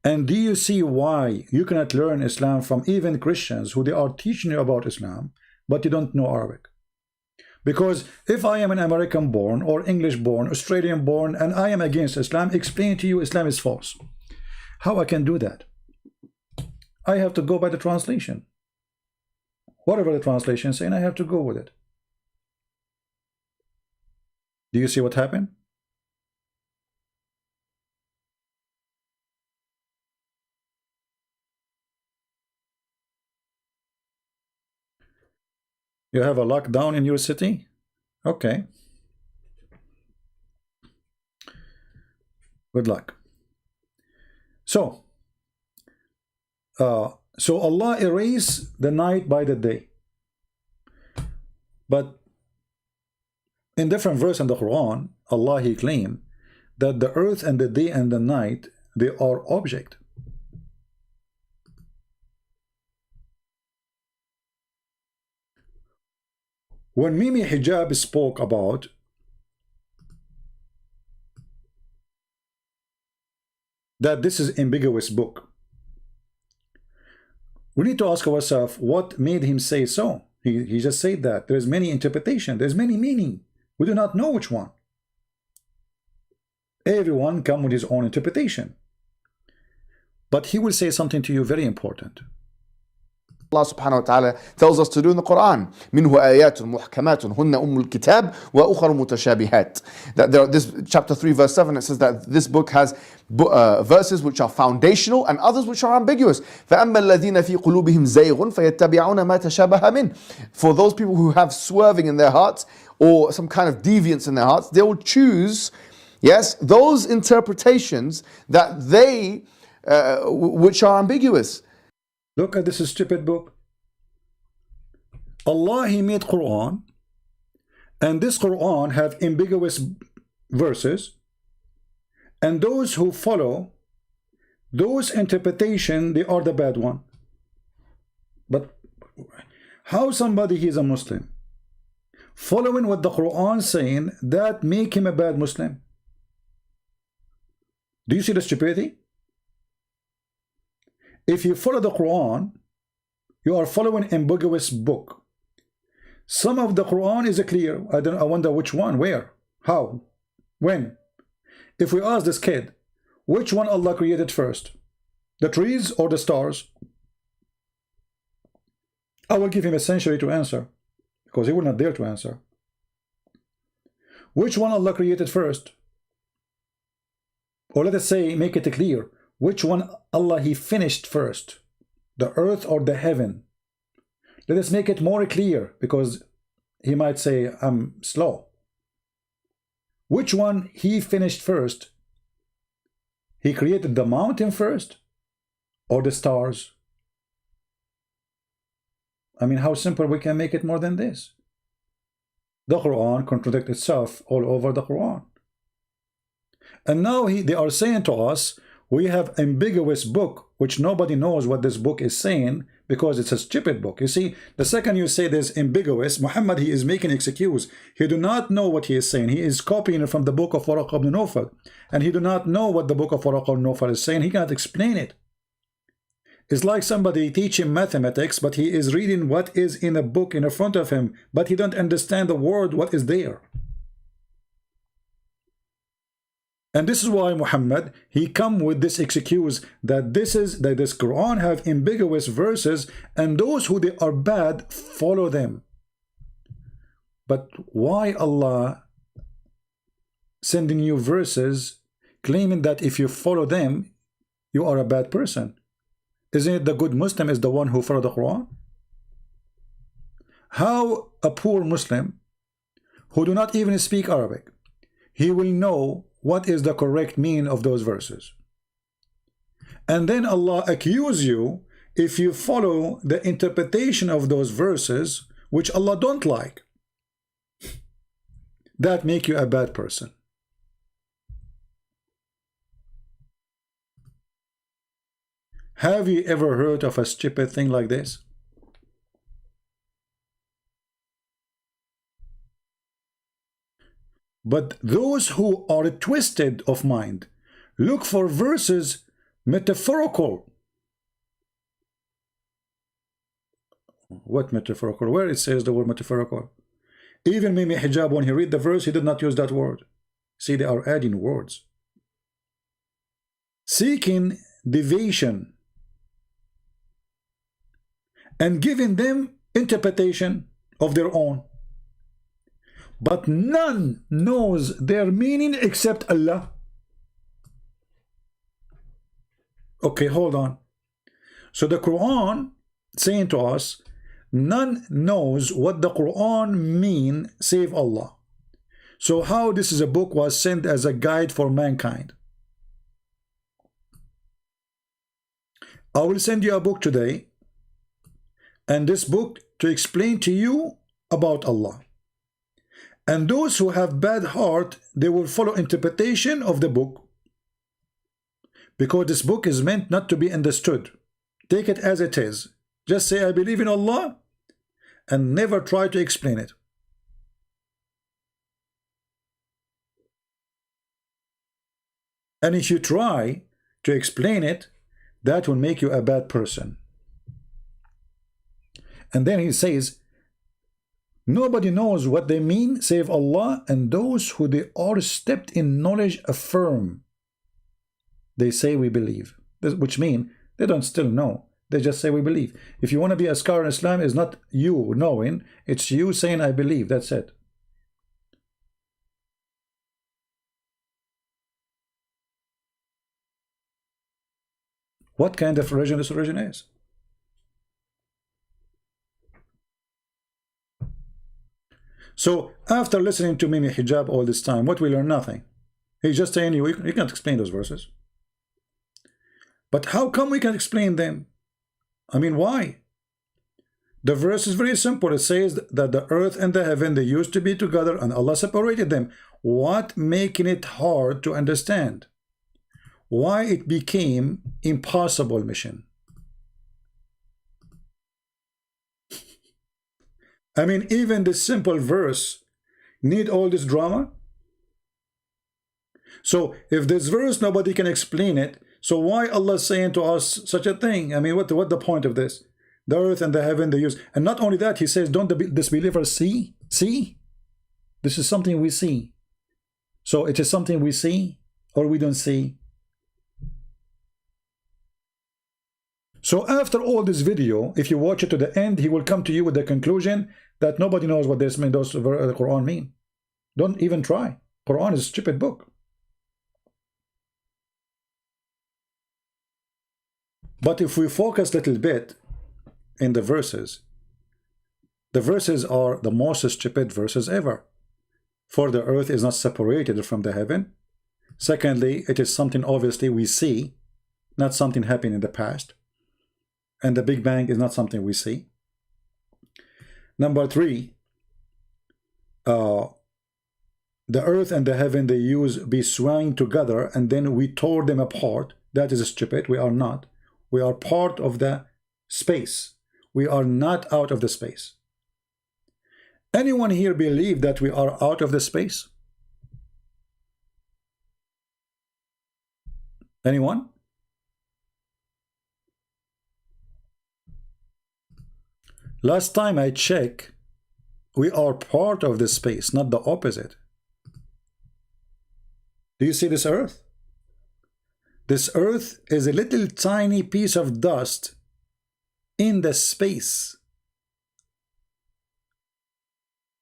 And do you see why you cannot learn Islam from even Christians who they are teaching you about Islam, but you don't know Arabic? Because if I am an American born or English born, Australian born, and I am against Islam, explain to you Islam is false. How I can do that? I have to go by the translation. Whatever the translation is saying, I have to go with it. Do you see what happened? You have a lockdown in your city? Okay. Good luck. So Allah erased the night by the day. But in different verse in the Quran, Allah, He claimed that the earth and the day and the night, they are object. When Mimi Hijab spoke about that this is ambiguous book, we need to ask ourselves what made him say so. He just said that there's many interpretation, there's many meaning. We do not know which one. Everyone come with his own interpretation. But he will say something to you very important. Allah subhanahu wa ta'ala tells us to do in the Quran. منه آيات محكمات هن أم الكتاب وأخر متشابهات. That there, this chapter 3 verse 7, it says that this book has verses which are foundational and others which are ambiguous. فأما الذين في قلوبهم زيغ فيتبعون ما تشابه منه. For those people who have swerving in their hearts or some kind of deviance in their hearts, they will choose, yes, those interpretations that they which are ambiguous. Look at this stupid book. Allah, He made Quran, and this Quran have ambiguous verses, and those who follow those interpretation, they are the bad one. But how somebody he is a Muslim following what the Quran saying, that make him a bad Muslim? Do you see the stupidity? If you follow the Quran, you are following ambiguous book. Some of the Quran is clear. I wonder which one, where, how, when. If we ask this kid, which one Allah created first, the trees or the stars? I will give him a century to answer, because he will not dare to answer. Which one Allah created first? Or let us say, make it clear, which one Allah He finished first, the earth or the heaven? Let us make it more clear, because he might say I'm slow. Which one He finished first? He created the mountain first or the stars? I mean, how simple we can make it more than this? The Quran contradicts itself all over the Quran. And now they are saying to us, we have ambiguous book, which nobody knows what this book is saying, because it's a stupid book. You see, the second you say this ambiguous, Muhammad, he is making excuse. He do not know what he is saying. He is copying it from the book of Waraq ibn Nawfal, and he do not know what the book of Waraq ibn Nawfal is saying. He cannot explain it. It's like somebody teaching mathematics, but he is reading what is in a book in front of him, but he don't understand the word what is there. And this is why Muhammad, he come with this excuse that this Quran have ambiguous verses, and those who they are bad follow them. But why Allah sending you verses claiming that if you follow them, you are a bad person? Isn't it the good Muslim is the one who follow the Quran? How a poor Muslim who do not even speak Arabic, he will know what is the correct meaning of those verses. And then Allah accuse you if you follow the interpretation of those verses which Allah don't like. That make you a bad person. Have you ever heard of a stupid thing like this? But those who are twisted of mind look for verses metaphorical. What metaphorical? Where it says the word metaphorical? Even Mimi Hijab, when he read the verse, he did not use that word. See, they are adding words. Seeking deviation and giving them interpretation of their own. But none knows their meaning except Allah. Okay, hold on. So the Quran saying to us, none knows what the Quran mean save Allah. So how this is a book was sent as a guide for mankind? I will send you a book today, and this book to explain to you about Allah. And those who have bad heart, they will follow interpretation of the book, because this book is meant not to be understood. Take it as it is. Just say I believe in Allah and never try to explain it. And if you try to explain it, that will make you a bad person. And then he says, nobody knows what they mean save Allah, and those who they are steeped in knowledge affirm. They say we believe, which mean they don't still know. They just say we believe. If you want to be a scholar in Islam, it's not you knowing, it's you saying I believe. That's it. What kind of religion this religion is? So after listening to Mimi Hijab all this time, what we learn? Nothing. He's just saying you can't explain those verses. But how come we can explain them? I mean, why? The verse is very simple. It says that the earth and the heaven, they used to be together and Allah separated them. What making it hard to understand? Why it became impossible mission? I mean, even this simple verse need all this drama? So if this verse nobody can explain it, so why Allah saying to us such a thing? I mean, what the point of this? The earth and the heaven they use, and not only that, he says, don't the disbelievers see? See? This is something we see. So it is something we see or we don't see. So after all this video, if you watch it to the end, he will come to you with the conclusion that nobody knows what this mean, those the Quran mean. Don't even try. Quran is a stupid book. But if we focus a little bit in the verses are the most stupid verses ever. For the earth is not separated from the heaven. Secondly, it is something obviously we see, not something happened in the past. And the Big Bang is not something we see. Number three, the earth and the heaven, they be swaying together and then we tore them apart. That is stupid. We are not. We are part of the space. We are not out of the space. Anyone here believe that we are out of the space? Anyone? Last time I checked, we are part of the space, not the opposite. Do you see this earth? This earth is a little tiny piece of dust in the space.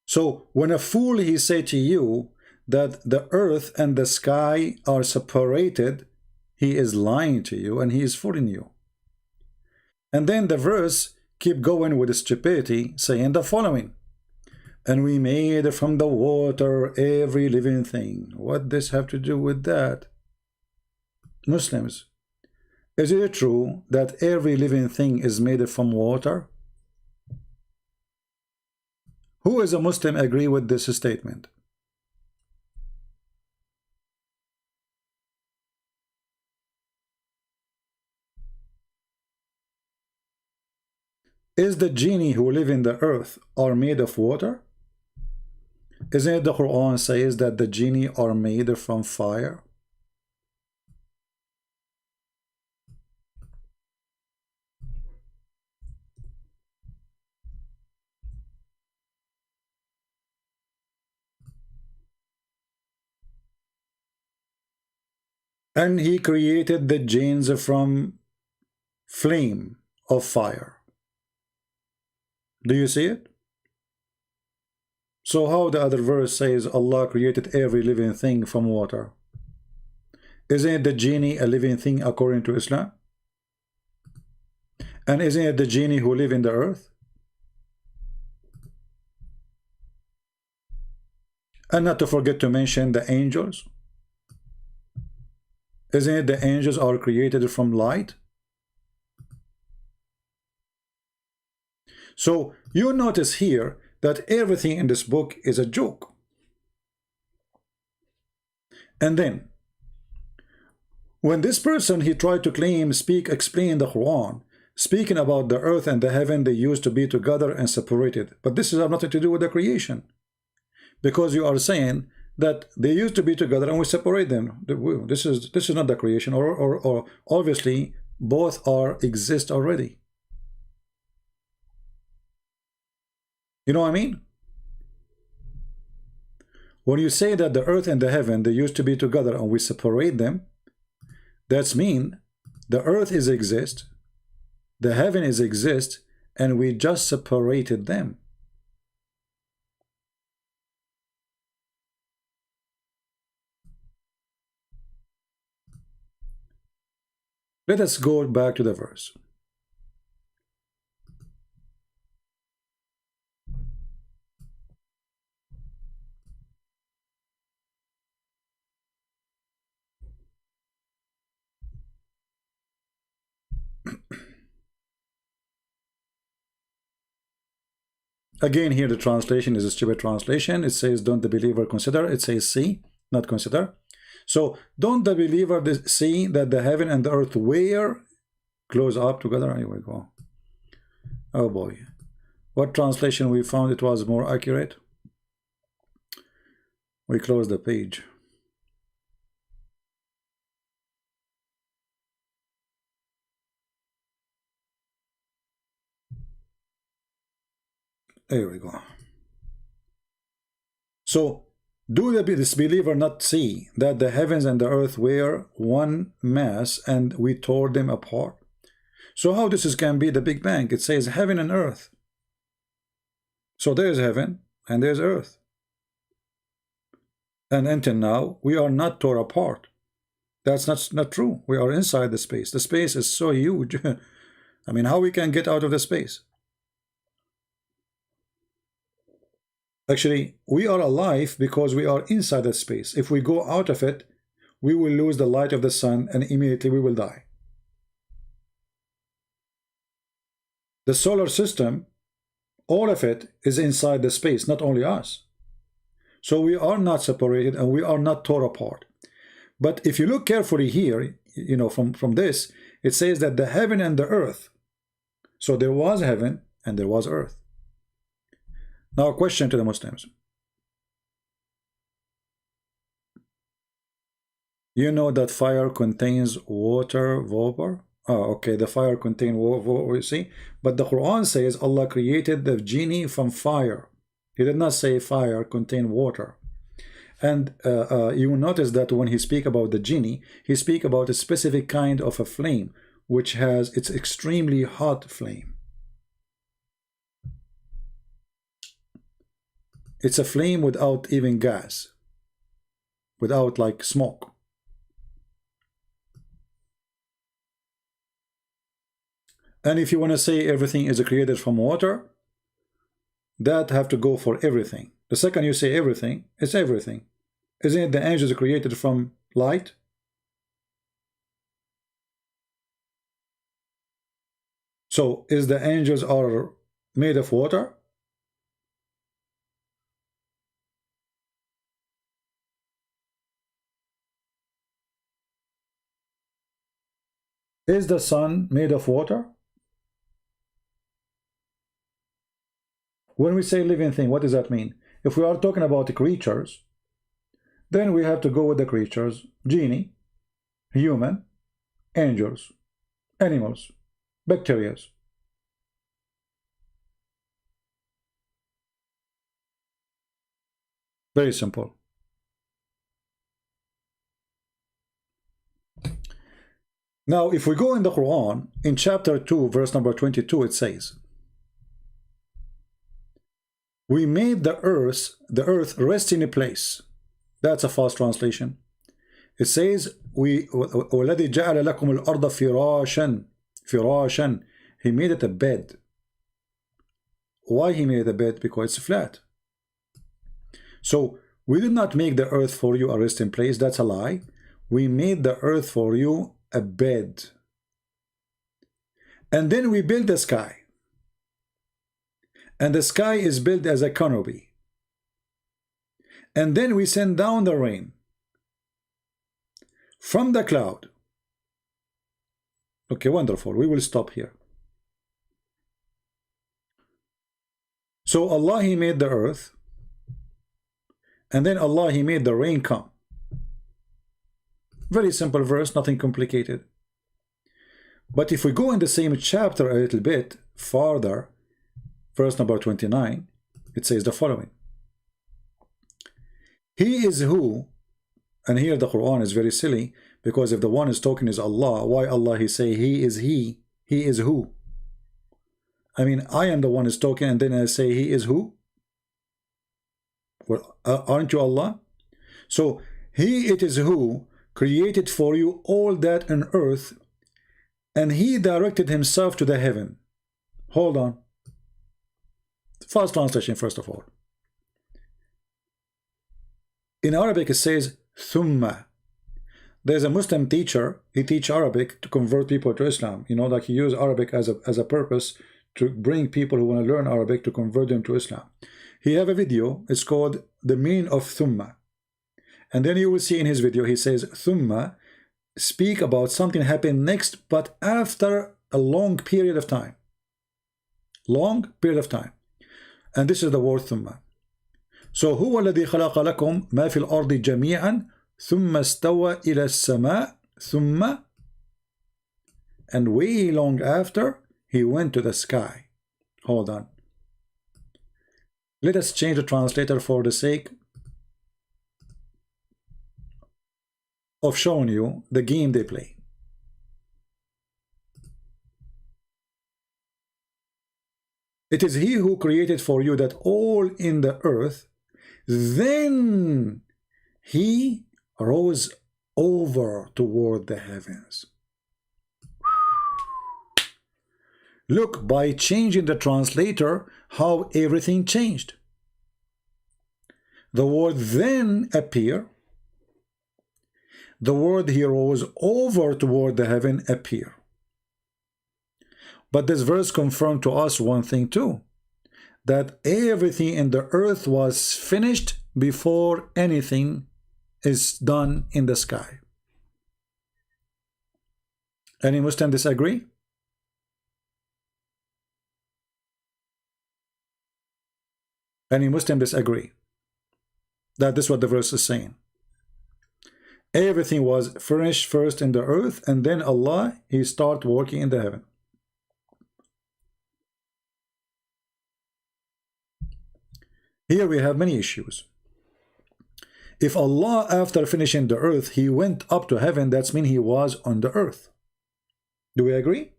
So when a fool he say to you that the earth and the sky are separated, he is lying to you and he is fooling you. And then the verse keep going with stupidity, saying the following: and we made from the water every living thing. What does this have to do with that? Muslims, is it true that every living thing is made from water? Who is a Muslim agree with this statement? Is the genie who live in the earth are made of water? Isn't it the Quran says that the genie are made from fire? And he created the jinns from flame of fire. Do you see it? So how the other verse says Allah created every living thing from water? Isn't the genie a living thing according to Islam? And isn't it the genie who live in the earth? And not to forget to mention the angels. Isn't it the angels are created from light? So you notice here that everything in this book is a joke. And then when this person, he tried to claim, explain the Quran, speaking about the earth and the heaven, they used to be together and separated. But this has nothing to do with the creation, because you are saying that they used to be together and we separate them. This is not the creation, or obviously both exist already. You know what I mean? When you say that the earth and the heaven, they used to be together and we separate them, that's mean the earth is exist, the heaven is exist, and we just separated them. Let us go back to the verse. Again, here the translation is a stupid translation. It says, don't the believer consider? It says see, not consider. So, don't the believer see that the heaven and the earth were close up together? Here we go. Oh boy. What translation we found it was more accurate? We close the page. There we go. So, do this believer not see that the heavens and the earth were one mass and we tore them apart? So how this can be the Big Bang? It says heaven and earth. So there's heaven and there's earth. And until now, we are not tore apart. That's not true. We are inside the space. The space is so huge. I mean, how we can get out of the space? Actually, we are alive because we are inside that space. If we go out of it, we will lose the light of the sun and immediately we will die. The solar system, all of it is inside the space, not only us. So we are not separated and we are not torn apart. But if you look carefully here, you know, from this, it says that the heaven and the earth. So there was heaven and there was earth. Now a question to the Muslims. You know that fire contains water vapor? Oh, okay, the fire contains water, you see? But the Quran says Allah created the genie from fire. He did not say fire contain water. And you will notice that when he speak about the genie, he speak about a specific kind of a flame, which has, it's extremely hot flame. It's a flame without even gas, without like smoke. And if you want to say everything is created from water, that have to go for everything. The second you say everything, it's everything. Isn't it the angels created from light? So is the angels are made of water? Is the sun made of water? When we say living thing, what does that mean? If we are talking about the creatures, then we have to go with the creatures: genie, human, angels, animals, bacteria. Very simple. Now, if we go in the Quran, in chapter 2, verse number 22, it says, we made the earth rest in a place. That's a false translation. It says, وَالَّذِي جَعَلَ لَكُمُ الْأَرْضَ فِرَاشًا. He made it a bed. Why he made it a bed? Because it's flat. So, we did not make the earth for you a resting place. That's a lie. We made the earth for you a bed. And then we built the sky. And the sky is built as a canopy. And then we send down the rain from the cloud. Okay, wonderful. We will stop here. So Allah, He made the earth. And then Allah, He made the rain come. Very simple verse, nothing complicated. But if we go in the same chapter a little bit farther, verse number 29, it says the following. He is who, and here the Quran is very silly, because if the one is talking is Allah, why Allah He say He is who? I mean, I am the one is talking and then I say He is who? Well, aren't you Allah? So, He it is who created for you all that on earth, and He directed Himself to the heaven. Hold on. First translation, first of all. In Arabic, it says, Thumma. There's a Muslim teacher, he teaches Arabic to convert people to Islam. You know, like he uses Arabic as a purpose to bring people who want to learn Arabic to convert them to Islam. He have a video, it's called The Meaning of Thumma. And then you will see in his video, he says, Thumma, speak about something happened next, but after a long period of time. Long period of time. And this is the word Thumma. So, هو الذي خلق لكم ما في الأرض جميعا ثم استوى إلى السماء ثم, and way long after, He went to the sky. Hold on. Let us change the translator for the sake of showing you the game they play. It is He who created for you that all in the earth, then He rose over toward the heavens. Look, by changing the translator, how everything changed. The word then appear. The word He rose over toward the heaven appear. But this verse confirmed to us one thing too, that everything in the earth was finished before anything is done in the sky. Any Muslim disagree? Any Muslim disagree that this is what the verse is saying? Everything was finished first in the earth, and then Allah, He start working in the heaven. Here we have many issues. If Allah, after finishing the earth, He went up to heaven, that means He was on the earth. Do we agree?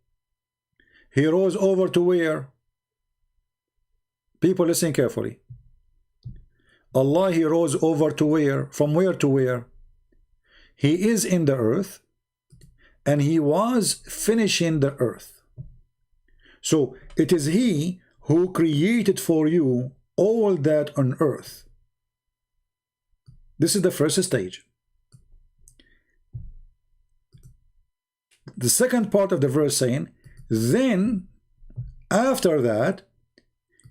He rose over to where? People listen carefully. Allah, He rose over to where? From where to where? He is in the earth, and He was finishing the earth. So it is he who created for you all that on earth. This is the first stage. The second part of the verse saying, then after that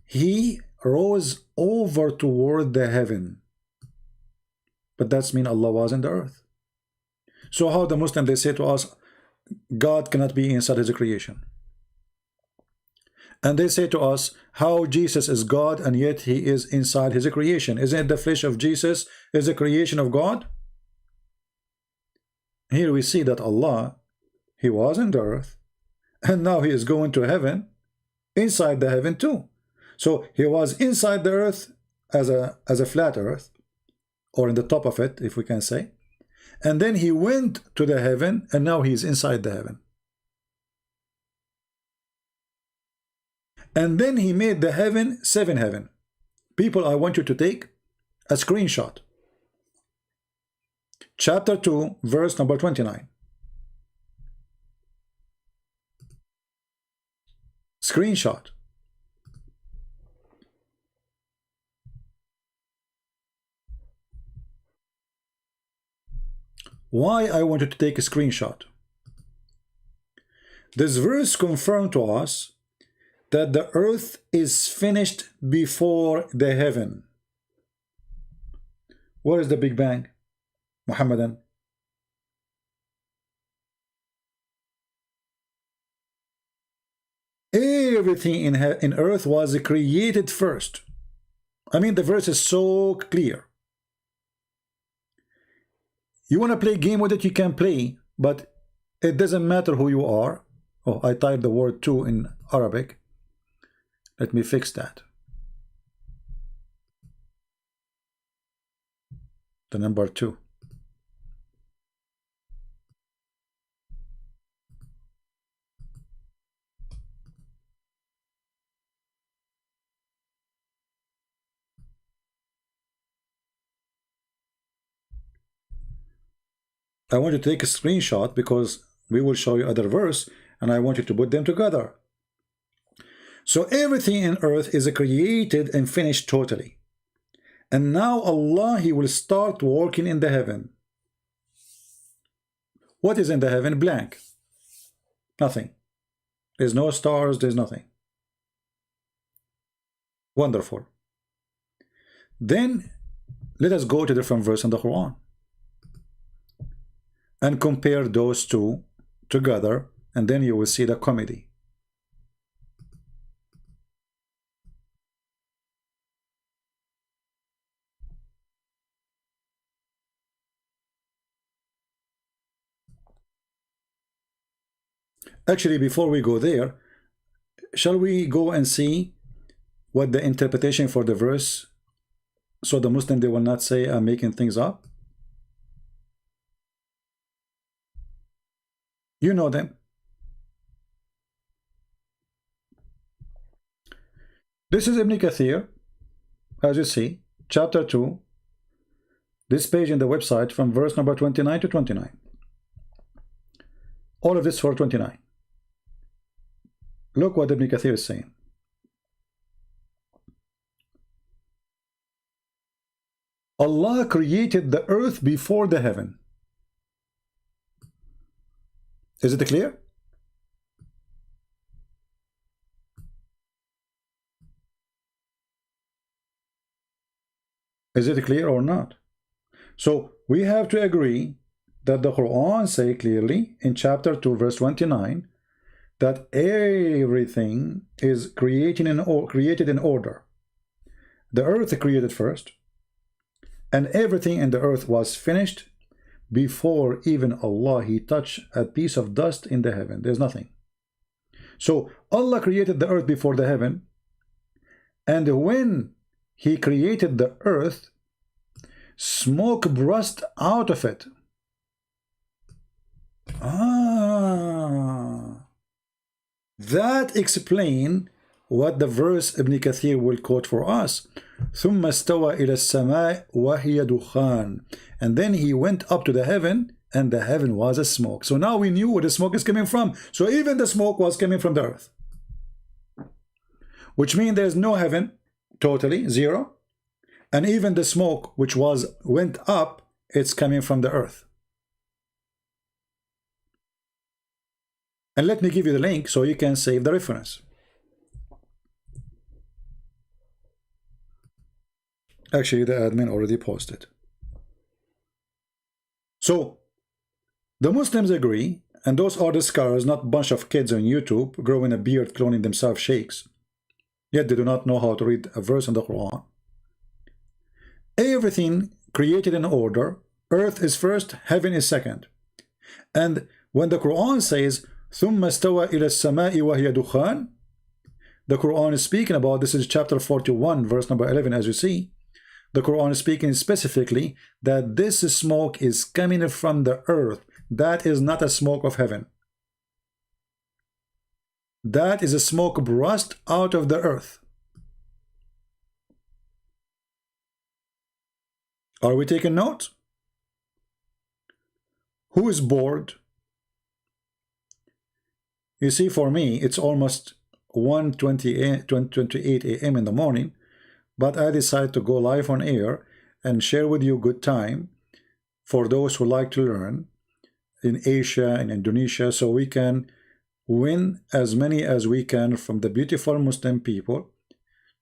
he rose over toward the heaven. But that's mean Allah was in the earth. So how the Muslim, they say to us, God cannot be inside his creation. And they say to us, how Jesus is God and yet he is inside his creation. Isn't it the flesh of Jesus is a creation of God? Here we see that Allah, he was in the earth, and now he is going to heaven, inside the heaven too. So he was inside the earth as a flat earth, or in the top of it, if we can say. And then he went to the heaven, and now he's inside the heaven. And then he made the heaven 7 heaven. People, I want you to take a screenshot. Chapter 2, verse number 29. Screenshot. Why I want you to take a screenshot? This verse confirmed to us that the earth is finished before the heaven. What is the Big Bang, Muhammadan? Everything in earth was created first. I mean, the verse is so clear. You want to play a game with it, you can play, but it doesn't matter who you are. Oh, I typed the word two in Arabic. Let me fix that. The number 2. I want you to take a screenshot because we will show you other verse and I want you to put them together. So everything in earth is created and finished totally. And now Allah, he will start working in the heaven. What is in the heaven? Blank. Nothing. There's no stars, there's nothing. Wonderful. Then let us go to different verse in the Quran and compare those two together, and then you will see the comedy. Actually, before we go there, shall we go and see what the interpretation for the verse, so the Muslim, they will not say I'm making things up? You know them. This is Ibn Kathir, as you see, chapter 2, this page in the website from verse number 29 to 29. All of this for 29. Look what Ibn Kathir is saying. Allah created the earth before the heaven. Is it clear? Is it clear or not? So we have to agree that the Quran say clearly in chapter 2 verse 29 that everything is created in order. The earth created first, and everything in the earth was finished before even Allah he touched a piece of dust in the heaven. There's nothing. So Allah created the earth before the heaven, and when he created the earth, smoke burst out of it. That explains what the verse Ibn Kathir will quote for us. ثم استوى إلى السماء وهي دخان. And then he went up to the heaven, and the heaven was a smoke. So now we knew where the smoke is coming from. So even the smoke was coming from the earth. which means there's no heaven, totally, zero. And even the smoke which went up, it's coming from the earth. And let me give you the link so you can save the reference. Actually, the admin already posted. So, the Muslims agree, and those are the scholars, not a bunch of kids on YouTube growing a beard, cloning themselves sheikhs. Yet they do not know how to read a verse in the Quran. Everything created in order, earth is first, heaven is second. And when the Quran says, ثُمَّ اسْتَوَى إِلَى السَّمَاءِ وَهِيَ دُخَانٌ, the Quran is speaking about, this is chapter 41, verse number 11, as you see. The Quran is speaking specifically that this smoke is coming from the earth. That is not a smoke of heaven. That is a smoke brushed out of the earth. Are we taking note? Who is bored? You see, for me, it's almost 1:28 a.m. in the morning, but I decided to go live on air and share with you good time for those who like to learn in Asia and Indonesia, so we can win as many as we can from the beautiful Muslim people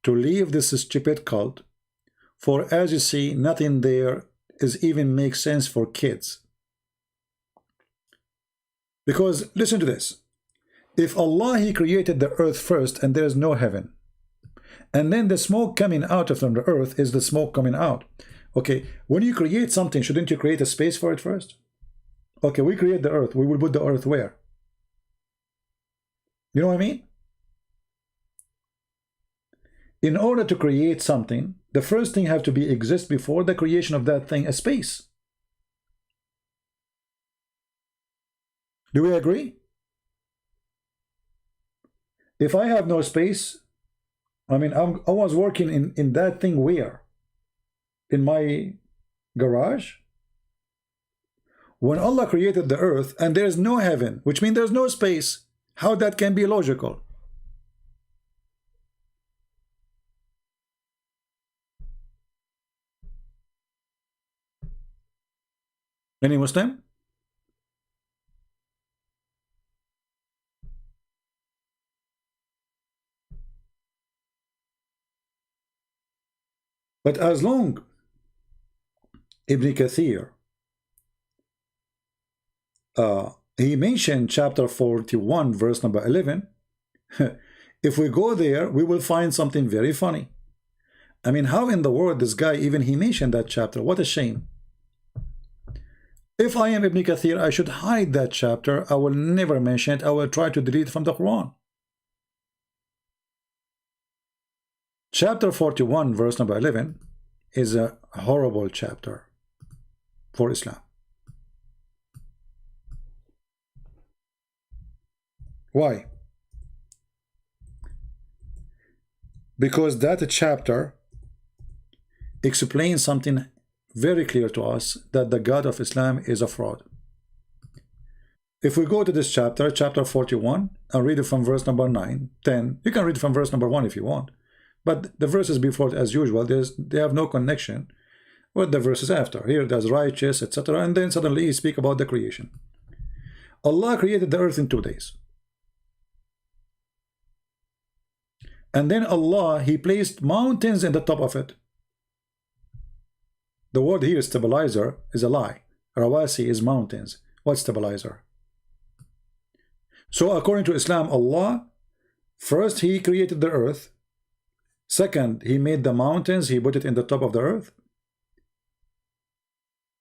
to leave this stupid cult. For as you see, nothing there is even makes sense for kids. Because listen to this. If Allah, He created the earth first and there is no heaven, and then the smoke coming out from the earth is the smoke coming out. Okay, when you create something, shouldn't you create a space for it first? Okay, we create the earth. We will put the earth where? You know what I mean? In order to create something, the first thing have to be exist before the creation of that thing, a space. Do we agree? If I have no space, I mean, I was working in that thing where? In my garage? When Allah created the earth and there's no heaven, which means there's no space, how that can be logical? Any Muslim? But as long Ibn Kathir, he mentioned chapter 41, verse number 11. If we go there, we will find something very funny. I mean, how in the world this guy, even he mentioned that chapter? What a shame. If I am Ibn Kathir, I should hide that chapter. I will never mention it. I will try to delete it from the Quran. Chapter 41, verse number 11 is a horrible chapter for Islam. Why? Because that chapter explains something very clear to us, that the God of Islam is a fraud. If we go to this chapter, chapter 41, and read it from verse number 9, 10, you can read from verse number 1 if you want, but the verses before it, as usual, they have no connection with the verses after. Here there's righteous, etc., and then suddenly you speak about the creation. Allah created the earth in 2 days. And then Allah, He placed mountains in the top of it. The word here, stabilizer, is a lie. Rawasi is mountains. What's stabilizer? So according to Islam, Allah, first He created the earth. Second, He made the mountains. He put it in the top of the earth.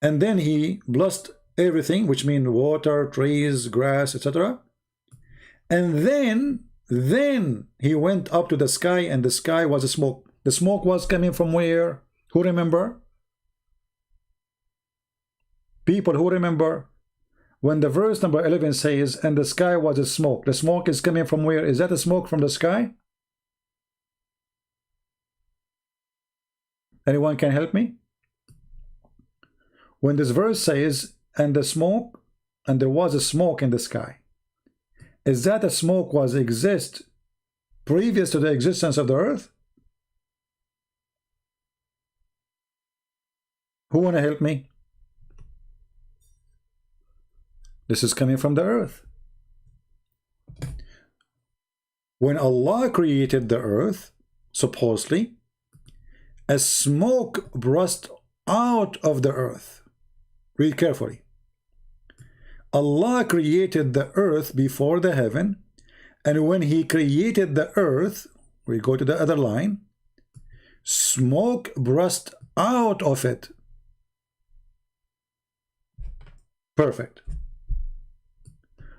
And then He blessed everything, which means water, trees, grass, etc. And then He went up to the sky, and the sky was a smoke. The smoke was coming from where? Who remember? People who remember when the verse number 11 says, and the sky was a smoke. The smoke is coming from where? Is that a smoke from the sky? Anyone can help me? When this verse says, and the smoke, and there was a smoke in the sky, is that a smoke was exist previous to the existence of the earth? Who want to help me? This is coming from the earth. When Allah created the earth, supposedly, a smoke burst out of the earth. Read carefully. Allah created the earth before the heaven, and when He created the earth, we go to the other line, smoke burst out of it. Perfect.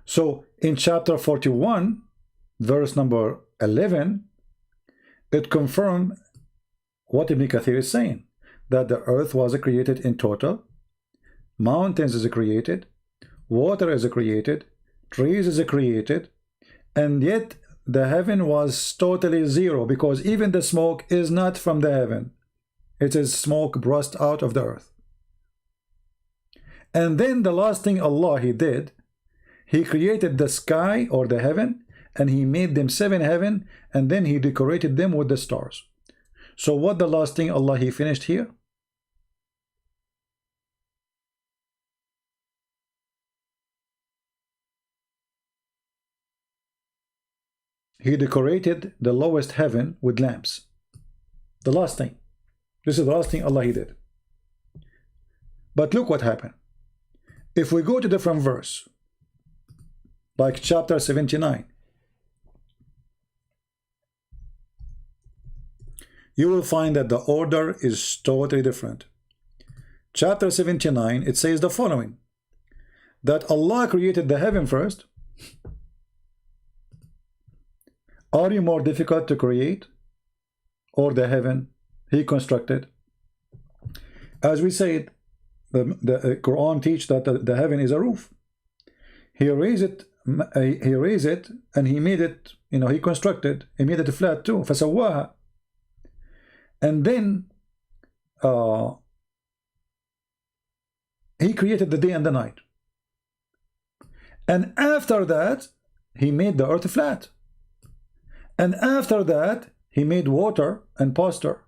So in chapter 41, verse number 11, it confirms what Ibn Kathir is saying, that the earth was created in total, mountains is created, water is created, trees is created, and yet the heaven was totally zero, because even the smoke is not from the heaven. It is smoke burst out of the earth. And then the last thing Allah He did, He created the sky or the heaven, and He made them 7 heaven, and then He decorated them with the stars. So what the last thing Allah He finished here? He decorated the lowest heaven with lamps. The last thing. This is the last thing Allah He did. But look what happened. If we go to different verse, like chapter 79, you will find that the order is totally different. Chapter 79, it says the following, that Allah created the heaven first. Are you more difficult to create, or the heaven He constructed? As we said, the Quran teaches that the heaven is a roof. He raised it and He made it, He constructed, He made it flat too. فَسَوَّاهَا. And then He created the day and the night. And after that, He made the earth flat. And after that, He made water and pasture.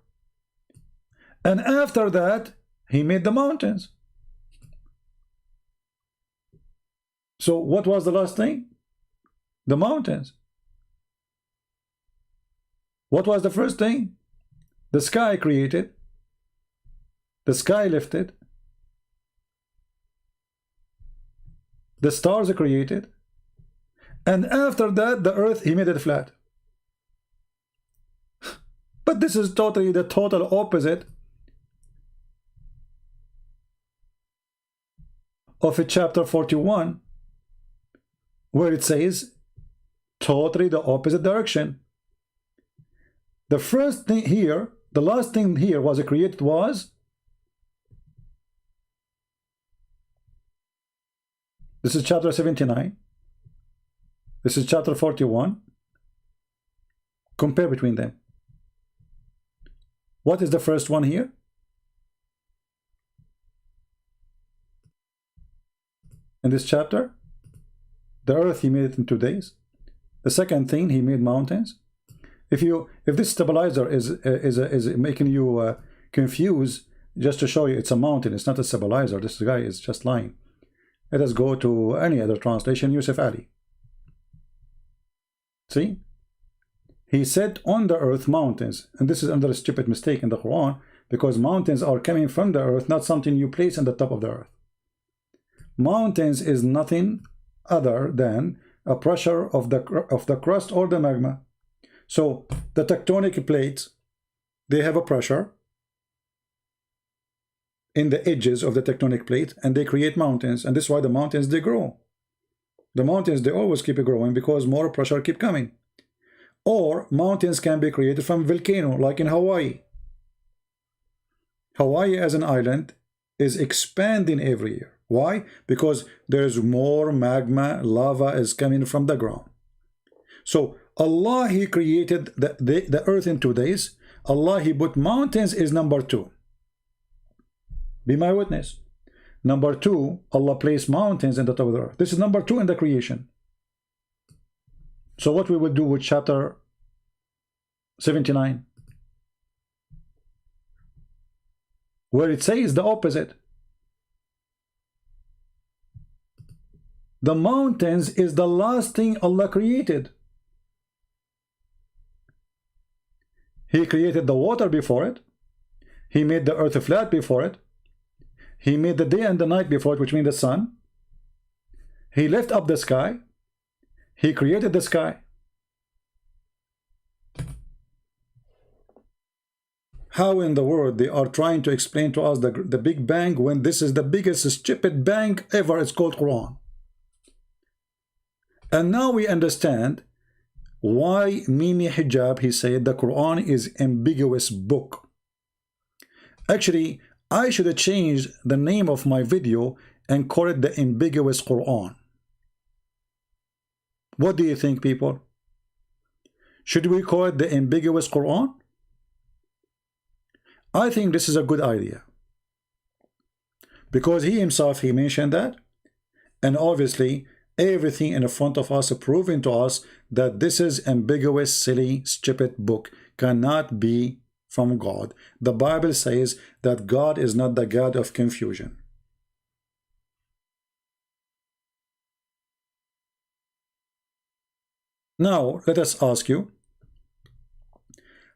And after that, He made the mountains. So what was the last thing? The mountains. What was the first thing? The sky created. The sky lifted. The stars are created. And after that, the earth, He made it flat. But this is totally the total opposite of chapter 41, where it says totally the opposite direction. The first thing here, the last thing here was created was, this is chapter 79, this is chapter 41. Compare between them. What is the first one here? In this chapter, the earth He made it in 2 days. The second thing, He made mountains. If this stabilizer is making you confused, just to show you it's a mountain, it's not a stabilizer. This guy is just lying. Let us go to any other translation, Yusuf Ali. See? He said on the earth mountains, and this is another stupid mistake in the Quran, because mountains are coming from the earth, not something you place on the top of the earth. Mountains is nothing other than a pressure of the crust or the magma. So the tectonic plates, they have a pressure in the edges of the tectonic plate, and they create mountains, and this is why the mountains, they grow. The mountains, they always keep growing because more pressure keep coming. Or mountains can be created from volcano, like in Hawaii. Hawaii as an island is expanding every year. Why? Because there's more magma, lava is coming from the ground. So Allah, He created the earth in 2 days. Allah, He put mountains is number 2. Be my witness. Number 2, Allah placed mountains in the top of the earth. This is number 2 in the creation. So what we would do with chapter 79, where it says the opposite. The mountains is the last thing Allah created. He created the water before it. He made the earth flat before it. He made the day and the night before it, which means the sun. He lifted up the sky. He created the sky. How in the world they are trying to explain to us the Big Bang when this is the biggest stupid bang ever? It's called Quran. And now we understand why Mimi Hijab, he said the Quran is ambiguous book. Actually, I should have changed the name of my video and call it the ambiguous Quran. What do you think, people? Should we call it the ambiguous Quran? I think this is a good idea, because he himself, he mentioned that, and obviously everything in front of us proving to us that this is ambiguous, silly, stupid book, cannot be from God. The Bible says that God is not the God of confusion. Now let us ask you,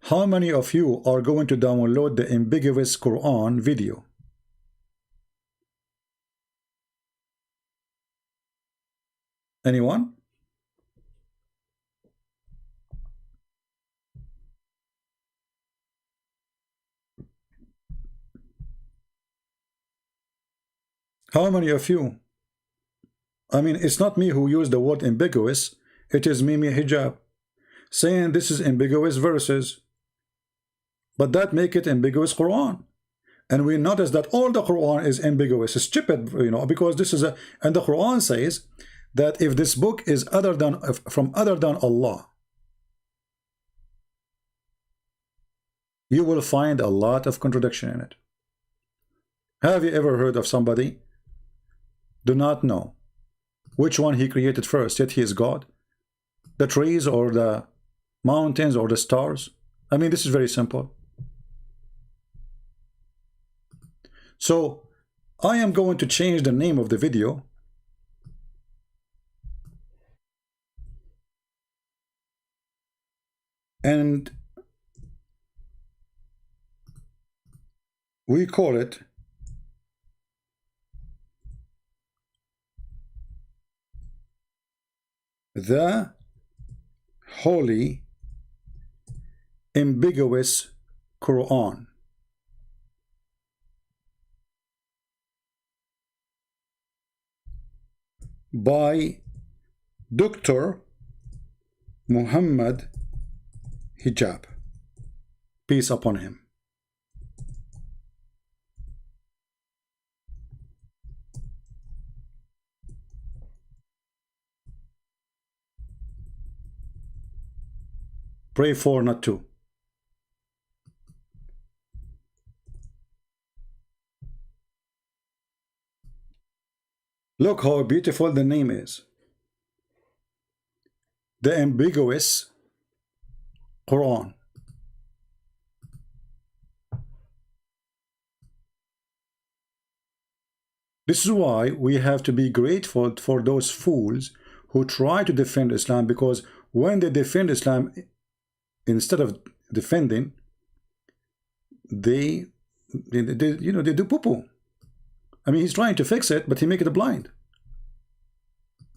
how many of you are going to download the ambiguous Quran video? Anyone? How many of you? I mean, it's not me who used the word ambiguous, it is Mimi Hijab saying this is ambiguous verses, but that make it ambiguous Quran. And we notice that all the Quran is ambiguous. It's stupid, you know, because this is a, and the Quran says that if this book is from other than Allah, you will find a lot of contradiction in it. Have you ever heard of somebody do not know which one he created first, yet he is God? The trees or the mountains or the stars? I mean, this is very simple. So I am going to change the name of the video and we call it the Holy Ambiguous Quran. By Dr. Muhammad Hijab, peace upon him. Pray for, not to. Look how beautiful the name is. The Ambiguous Quran. This is why we have to be grateful for those fools who try to defend Islam, because when they defend Islam, instead of defending, they do poo-poo. I mean, he's trying to fix it, but he make it blind.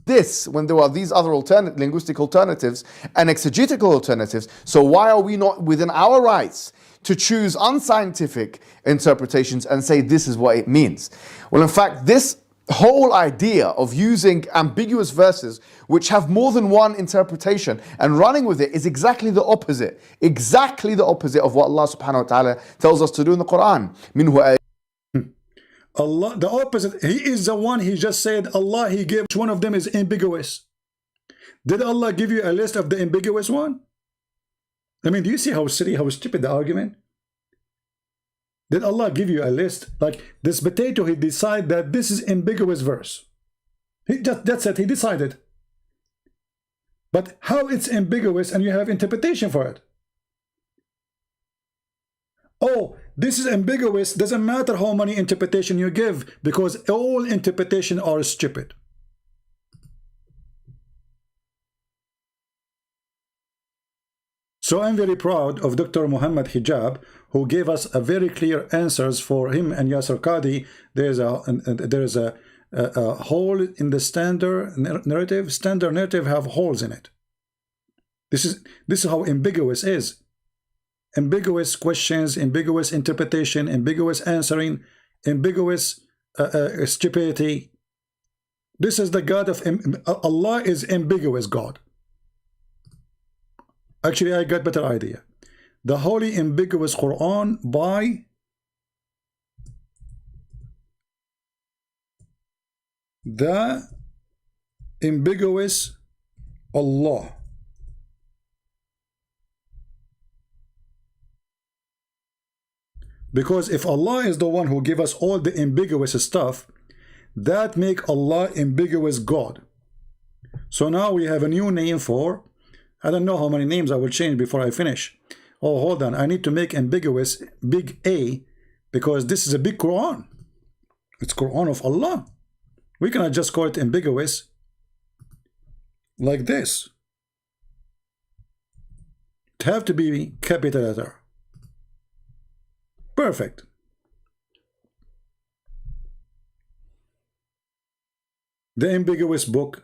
This, when there are these other linguistic alternatives and exegetical alternatives, so why are we not within our rights to choose unscientific interpretations and say this is what it means? Well, in fact, this whole idea of using ambiguous verses which have more than one interpretation and running with it is exactly the opposite of what Allah subhanahu wa ta'ala tells us to do in the Quran. Allah, the opposite. He is the one, he just said Allah, he gave, which one of them is ambiguous? Did Allah give you a list of the ambiguous one? I mean, do you see how silly, how stupid the argument? Did Allah give you a list? Like this potato, he decided that this is ambiguous verse. He just, that's it, he decided. But how it's ambiguous and you have interpretation for it? Oh, this is ambiguous. Doesn't matter how many interpretation you give, because all interpretation are stupid. So I'm very proud of Dr. Muhammad Hijab, who gave us a very clear answers for him and Yasser Qadi. There's a hole in the standard narrative. Standard narrative have holes in it. This is how ambiguous is. Ambiguous questions, ambiguous interpretation, ambiguous answering, ambiguous stupidity. This is the God of Allah is ambiguous God. Actually, I got better idea. The Holy Ambiguous Quran by the Ambiguous Allah. Because if Allah is the one who gave us all the ambiguous stuff, that make Allah ambiguous God. So now we have a new name for, I don't know how many names I will change before I finish. Oh, hold on. I need to make ambiguous big A, because this is a big Quran. It's Quran of Allah. We cannot just call it ambiguous like this. It have to be capital letter. Perfect. The ambiguous book.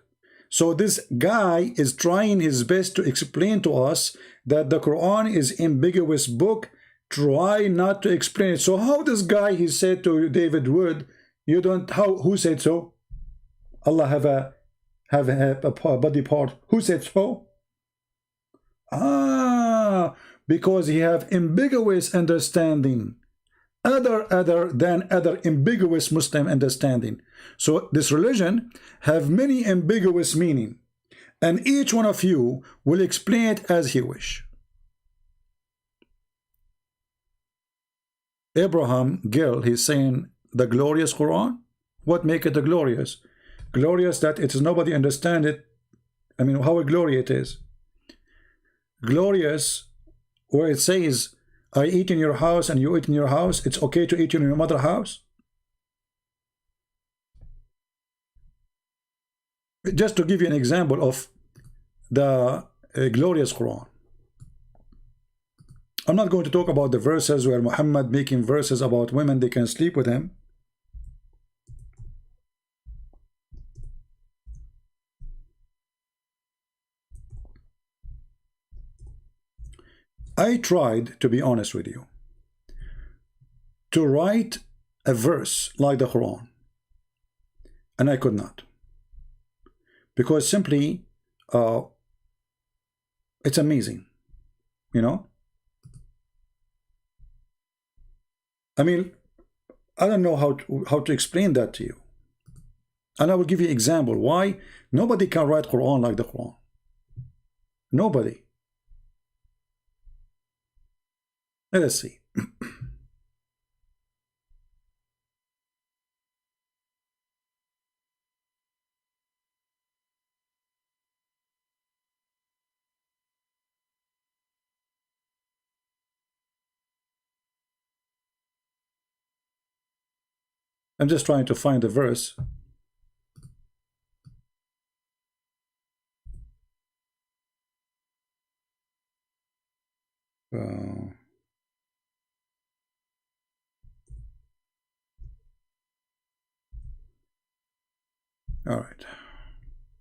So this guy is trying his best to explain to us that the Quran is ambiguous book. Try not to explain it. So how this guy, he said to David Wood, you don't, who said so? Allah have a body part. Who said so? Because he have ambiguous understanding. Other than other ambiguous Muslim understanding. So this religion have many ambiguous meaning, and each one of you will explain it as he wish. Abraham Gill, he's saying the glorious Quran. What make it the glorious? Glorious that it is nobody understand it. I mean, how glorious it is. Glorious where it says, I eat in your house and you eat in your house. It's okay to eat in your mother's house. Just to give you an example of the glorious Quran. I'm not going to talk about the verses where Muhammad making verses about women, they can sleep with him. I tried, to be honest with you, to write a verse like the Quran, and I could not, because simply it's amazing, you know. I mean, I don't know how to explain that to you, and I will give you an example why nobody can write Quran like the Quran. Nobody. Let us see. I'm just trying to find the verse. All right.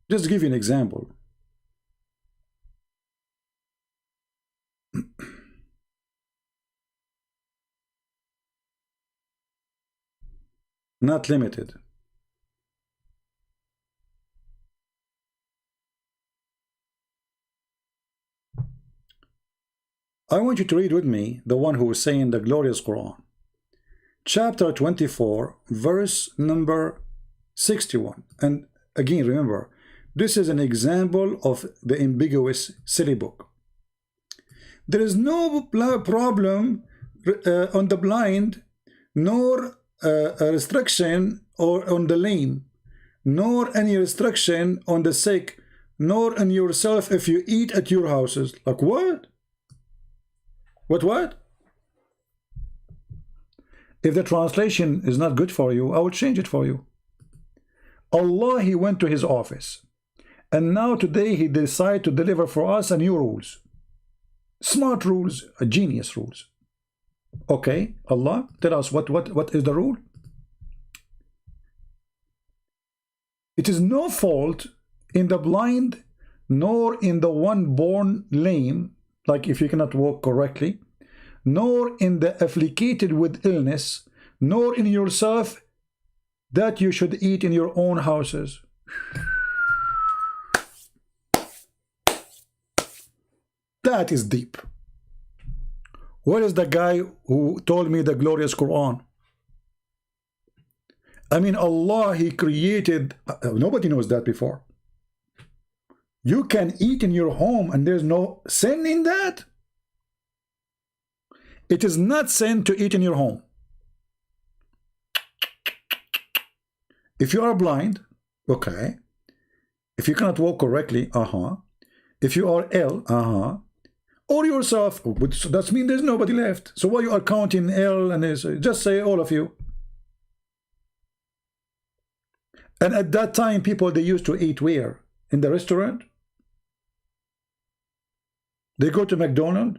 Just to give you an example. Not limited. I want you to read with me the one who is saying the glorious Quran. Chapter 24, verse number 61. And again, remember, this is an example of the ambiguous silly book. There is no problem on the blind, nor a restriction or on the lame, nor any restriction on the sick, nor on yourself if you eat at your houses. Like what? What? If the translation is not good for you, I will change it for you. Allah, he went to his office, and now today he decided to deliver for us a new rules. Smart rules, a genius rules. Okay, Allah, tell us what is the rule? It is no fault in the blind, nor in the one born lame, like if you cannot walk correctly, nor in the afflicted with illness, nor in yourself, that you should eat in your own houses. That is deep. Where is the guy who told me the glorious Quran? I mean, Allah, he created, nobody knows that before. You can eat in your home and there's no sin in that. It is not sin to eat in your home. If you are blind, okay. If you cannot walk correctly, if you are ill, or yourself, that means there's nobody left. So why you are counting ill and this? Just say all of you. And at that time, people, they used to eat where? In the restaurant? They go to McDonald's?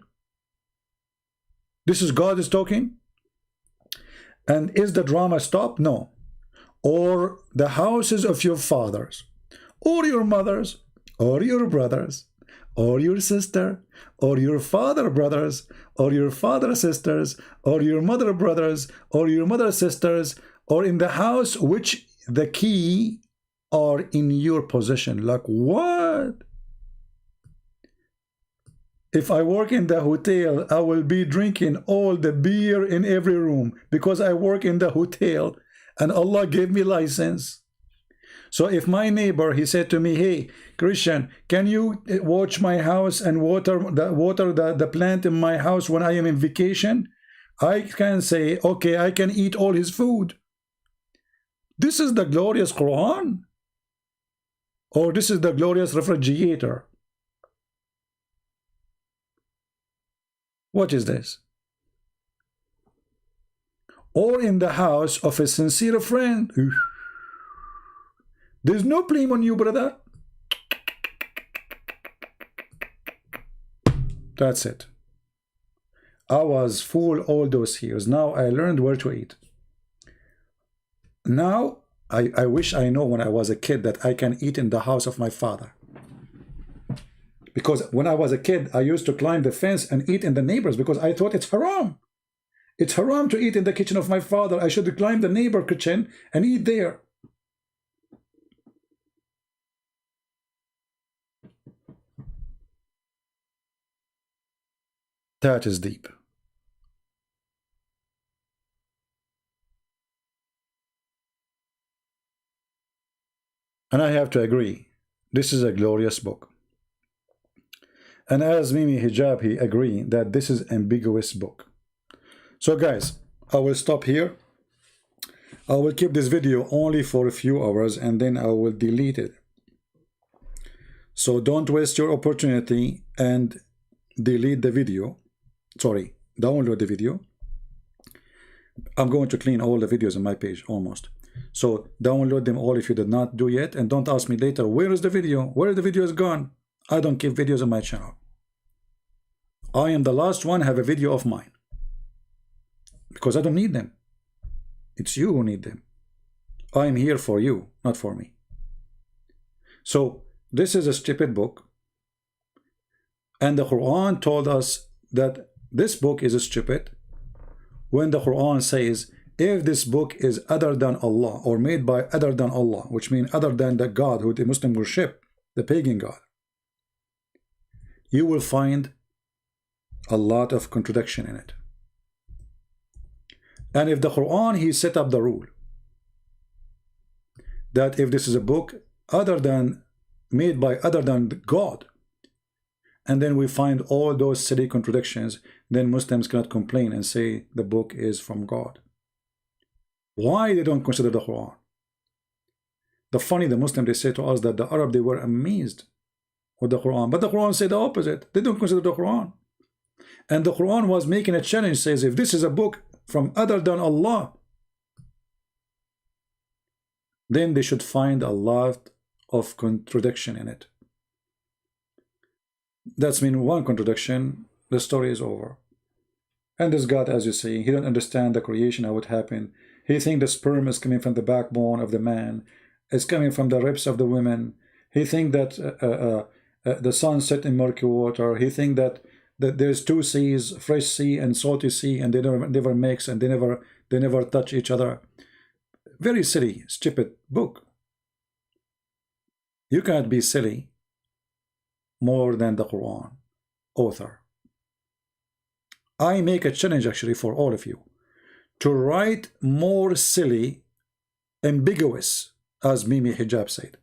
This is God is talking? And is the drama stopped? No. Or the houses of your fathers, or your mothers, or your brothers, or your sister, or your father brothers, or your father sisters, or your mother brothers, or your mother sisters, or in the house which the key are in your possession. Like what? If I work in the hotel, I will be drinking all the beer in every room because I work in the hotel and Allah gave me license. So if my neighbor, he said to me, hey, Christian, can you watch my house and water the plant in my house when I am in vacation? I can say, okay, I can eat all his food. This is the glorious Quran? Or this is the glorious refrigerator? What is this? Or in the house of a sincere friend. There's no blame on you, brother. That's it. I was full all those years. Now I learned where to eat. Now I wish I know when I was a kid that I can eat in the house of my father. Because when I was a kid, I used to climb the fence and eat in the neighbors because I thought it's haram. It's haram to eat in the kitchen of my father. I should climb the neighbor kitchen and eat there. That is deep. And I have to agree, this is a glorious book. And as Mimi Hijab, he agreed that this is ambiguous book. So guys, I will stop here. I will keep this video only for a few hours and then I will delete it. So don't waste your opportunity and delete the video. Sorry, download the video. I'm going to clean all the videos on my page almost. So download them all if you did not do yet, and don't ask me later, where is the video? Where the video is gone? I don't keep videos on my channel. I am the last one have a video of mine because I don't need them. It's you who need them. I am here for you, not for me. So this is a stupid book, and the Quran told us that this book is stupid when the Quran says if this book is other than Allah or made by other than Allah, which means other than the God who the Muslim worship, the pagan God, you will find a lot of contradiction in it. And if the Quran, he set up the rule that if this is a book other than made by other than God, and then we find all those silly contradictions, then Muslims cannot complain and say the book is from God. Why they don't consider the Quran? The Muslims, they say to us that the Arab, they were amazed with the Quran, but the Quran said the opposite. They don't consider the Quran. And the Quran was making a challenge, says if this is a book from other than Allah, then they should find a lot of contradiction in it. That's mean one contradiction, the story is over. And this God, as you see, he don't understand the creation, how it happened. He think the sperm is coming from the backbone of the man, it's coming from the ribs of the women. He think that the sun set in murky water. He think that there's two seas, fresh sea and salty sea, and they never mix, and they never touch each other. Very silly, stupid book. You can't be silly more than the Quran author. I make a challenge actually for all of you to write more silly, ambiguous, as Mimi Hijab said,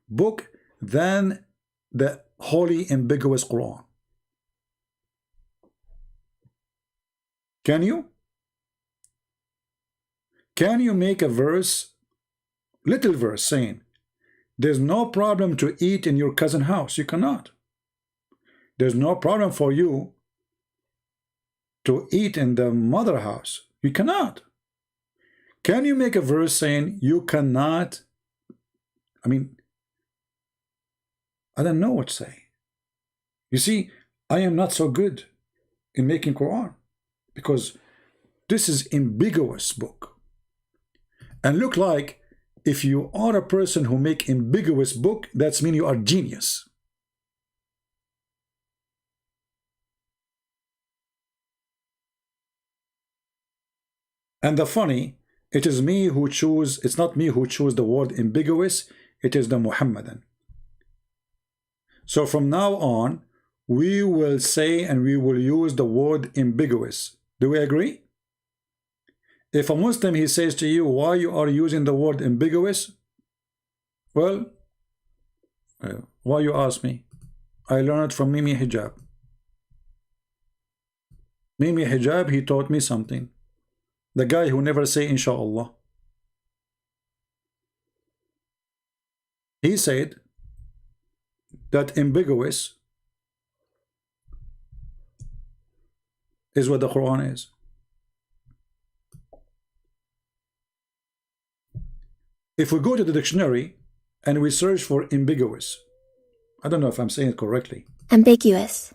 book than the holy ambiguous Quran. Can you? Can you make a verse, little verse, saying there's no problem to eat in your cousin's house? You cannot. There's no problem for you to eat in the mother house. You cannot. Can you make a verse saying you cannot? I mean, I don't know what to say. You see, I am not so good in making Quran because this is ambiguous book. And look like if you are a person who make ambiguous book, that's mean you are genius. And the funny, it is me who choose, it's not me who choose the word ambiguous, it is the Muhammadan. So from now on, we will say and we will use the word ambiguous. Do we agree? If a Muslim, he says to you, why you are using the word ambiguous? Well, why you ask me? I learned it from Mimi Hijab. Mimi Hijab, he taught me something. The guy who never say inshallah. He said that ambiguous is what the Quran is. If we go to the dictionary and we search for ambiguous, I don't know if I'm saying it correctly. Ambiguous.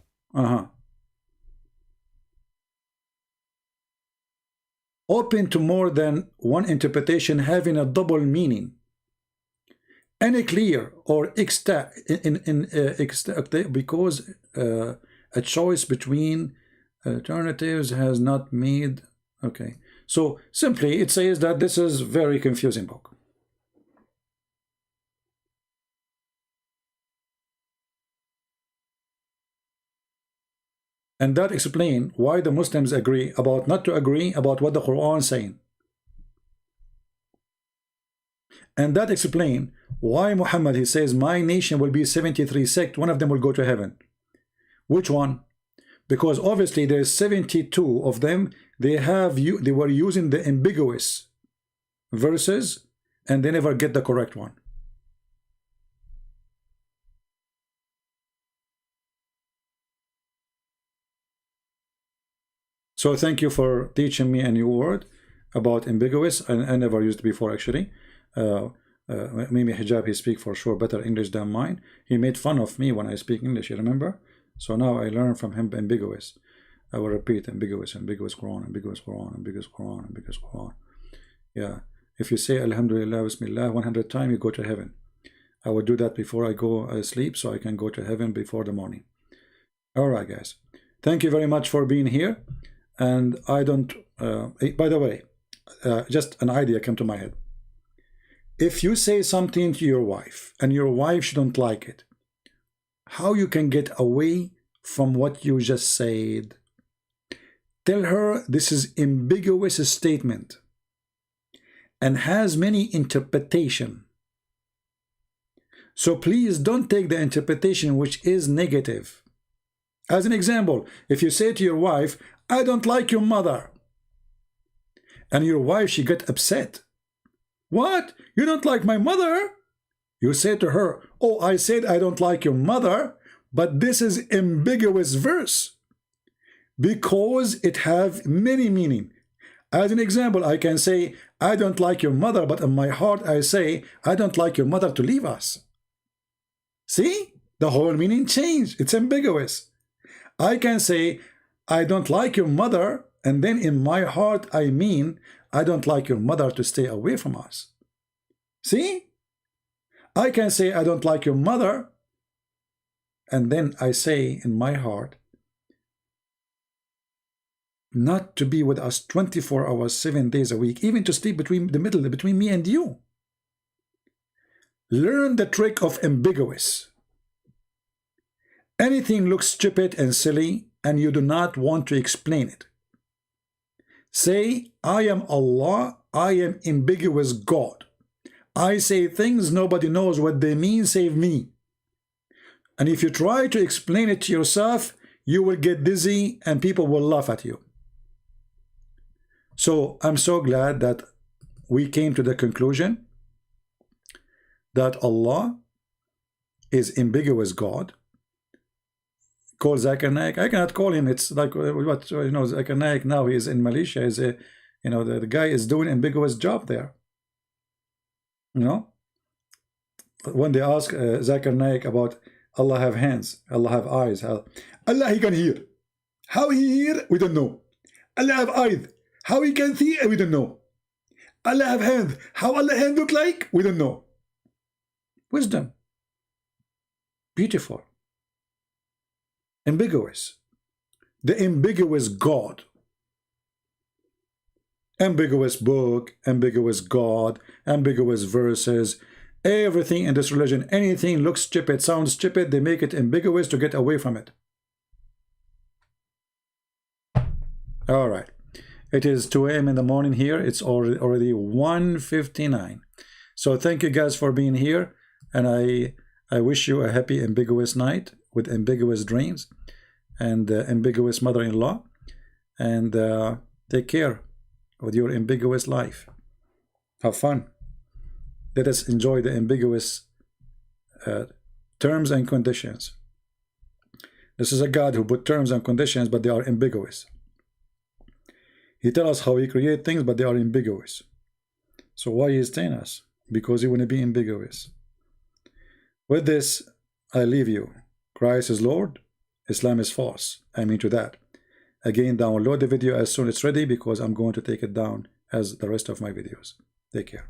Open to more than one interpretation having a double meaning. Any clear or because a choice between alternatives has not made. Okay, so simply it says that this is very confusing book. And that explains why the Muslims agree about not to agree about what the Quran is saying. And that explains why Muhammad, he says, my nation will be 73 sects, one of them will go to heaven. Which one? Because obviously there's 72 of them, they were using the ambiguous verses and they never get the correct one. So thank you for teaching me a new word about ambiguous. I never used it before actually. Mimi Hijab, he speak for sure better English than mine. He made fun of me when I speak English, you remember? So now I learn from him ambiguous. I will repeat ambiguous, ambiguous Quran, ambiguous Quran, ambiguous Quran, ambiguous Quran. Yeah. If you say Alhamdulillah, Bismillah 100 times, you go to heaven. I will do that before I go sleep so I can go to heaven before the morning. All right, guys. Thank you very much for being here. And I don't, by the way, just an idea came to my head. If you say something to your wife and your wife shouldn't like it, how you can get away from what you just said? Tell her this is ambiguous statement and has many interpretation. So please don't take the interpretation which is negative. As an example, if you say to your wife, I don't like your mother, and your wife, she get upset. What? You don't like my mother? You say to her, oh, I said I don't like your mother, but this is ambiguous verse because it have many meaning. As an example, I can say, I don't like your mother, but in my heart I say, I don't like your mother to leave us. See? The whole meaning changed. It's ambiguous. I can say, I don't like your mother, and then in my heart I mean, I don't like your mother to stay away from us. See? I can say, I don't like your mother, and then I say in my heart, not to be with us 24 hours, 7 days a week, even to sleep between me and you. Learn the trick of ambiguous. Anything looks stupid and silly, and you do not want to explain it. Say, I am Allah, I am ambiguous God. I say things nobody knows what they mean save me. And if you try to explain it to yourself, you will get dizzy and people will laugh at you. So I'm so glad that we came to the conclusion that Allah is ambiguous God. Call Zakir Naik. I cannot call him. It's like what Zakir Naik now. He is in Malaysia. Is a the guy is doing ambiguous job there. When they ask Zakir Naik about Allah have hands, Allah have eyes, Allah he can hear. How he hear? We don't know. Allah have eyes. How he can see? We don't know. Allah have hands. How Allah hand look like? We don't know. Wisdom. Beautiful. Ambiguous. The ambiguous God. Ambiguous book, ambiguous God, ambiguous verses. Everything in this religion, anything looks stupid, sounds stupid, they make it ambiguous to get away from it. All right. It is 2 a.m. in the morning here. It's already 1:59. So thank you guys for being here. And I wish you a happy ambiguous night with ambiguous dreams and ambiguous mother-in-law. And take care with your ambiguous life. Have fun. Let us enjoy the ambiguous terms and conditions. This is a God who put terms and conditions, but they are ambiguous. He tells us how he creates things, but they are ambiguous. So why he is telling us? Because he want to be ambiguous. With this, I leave you. Christ is Lord, Islam is false. I mean to that. Again, download the video as soon as it's ready because I'm going to take it down as the rest of my videos. Take care.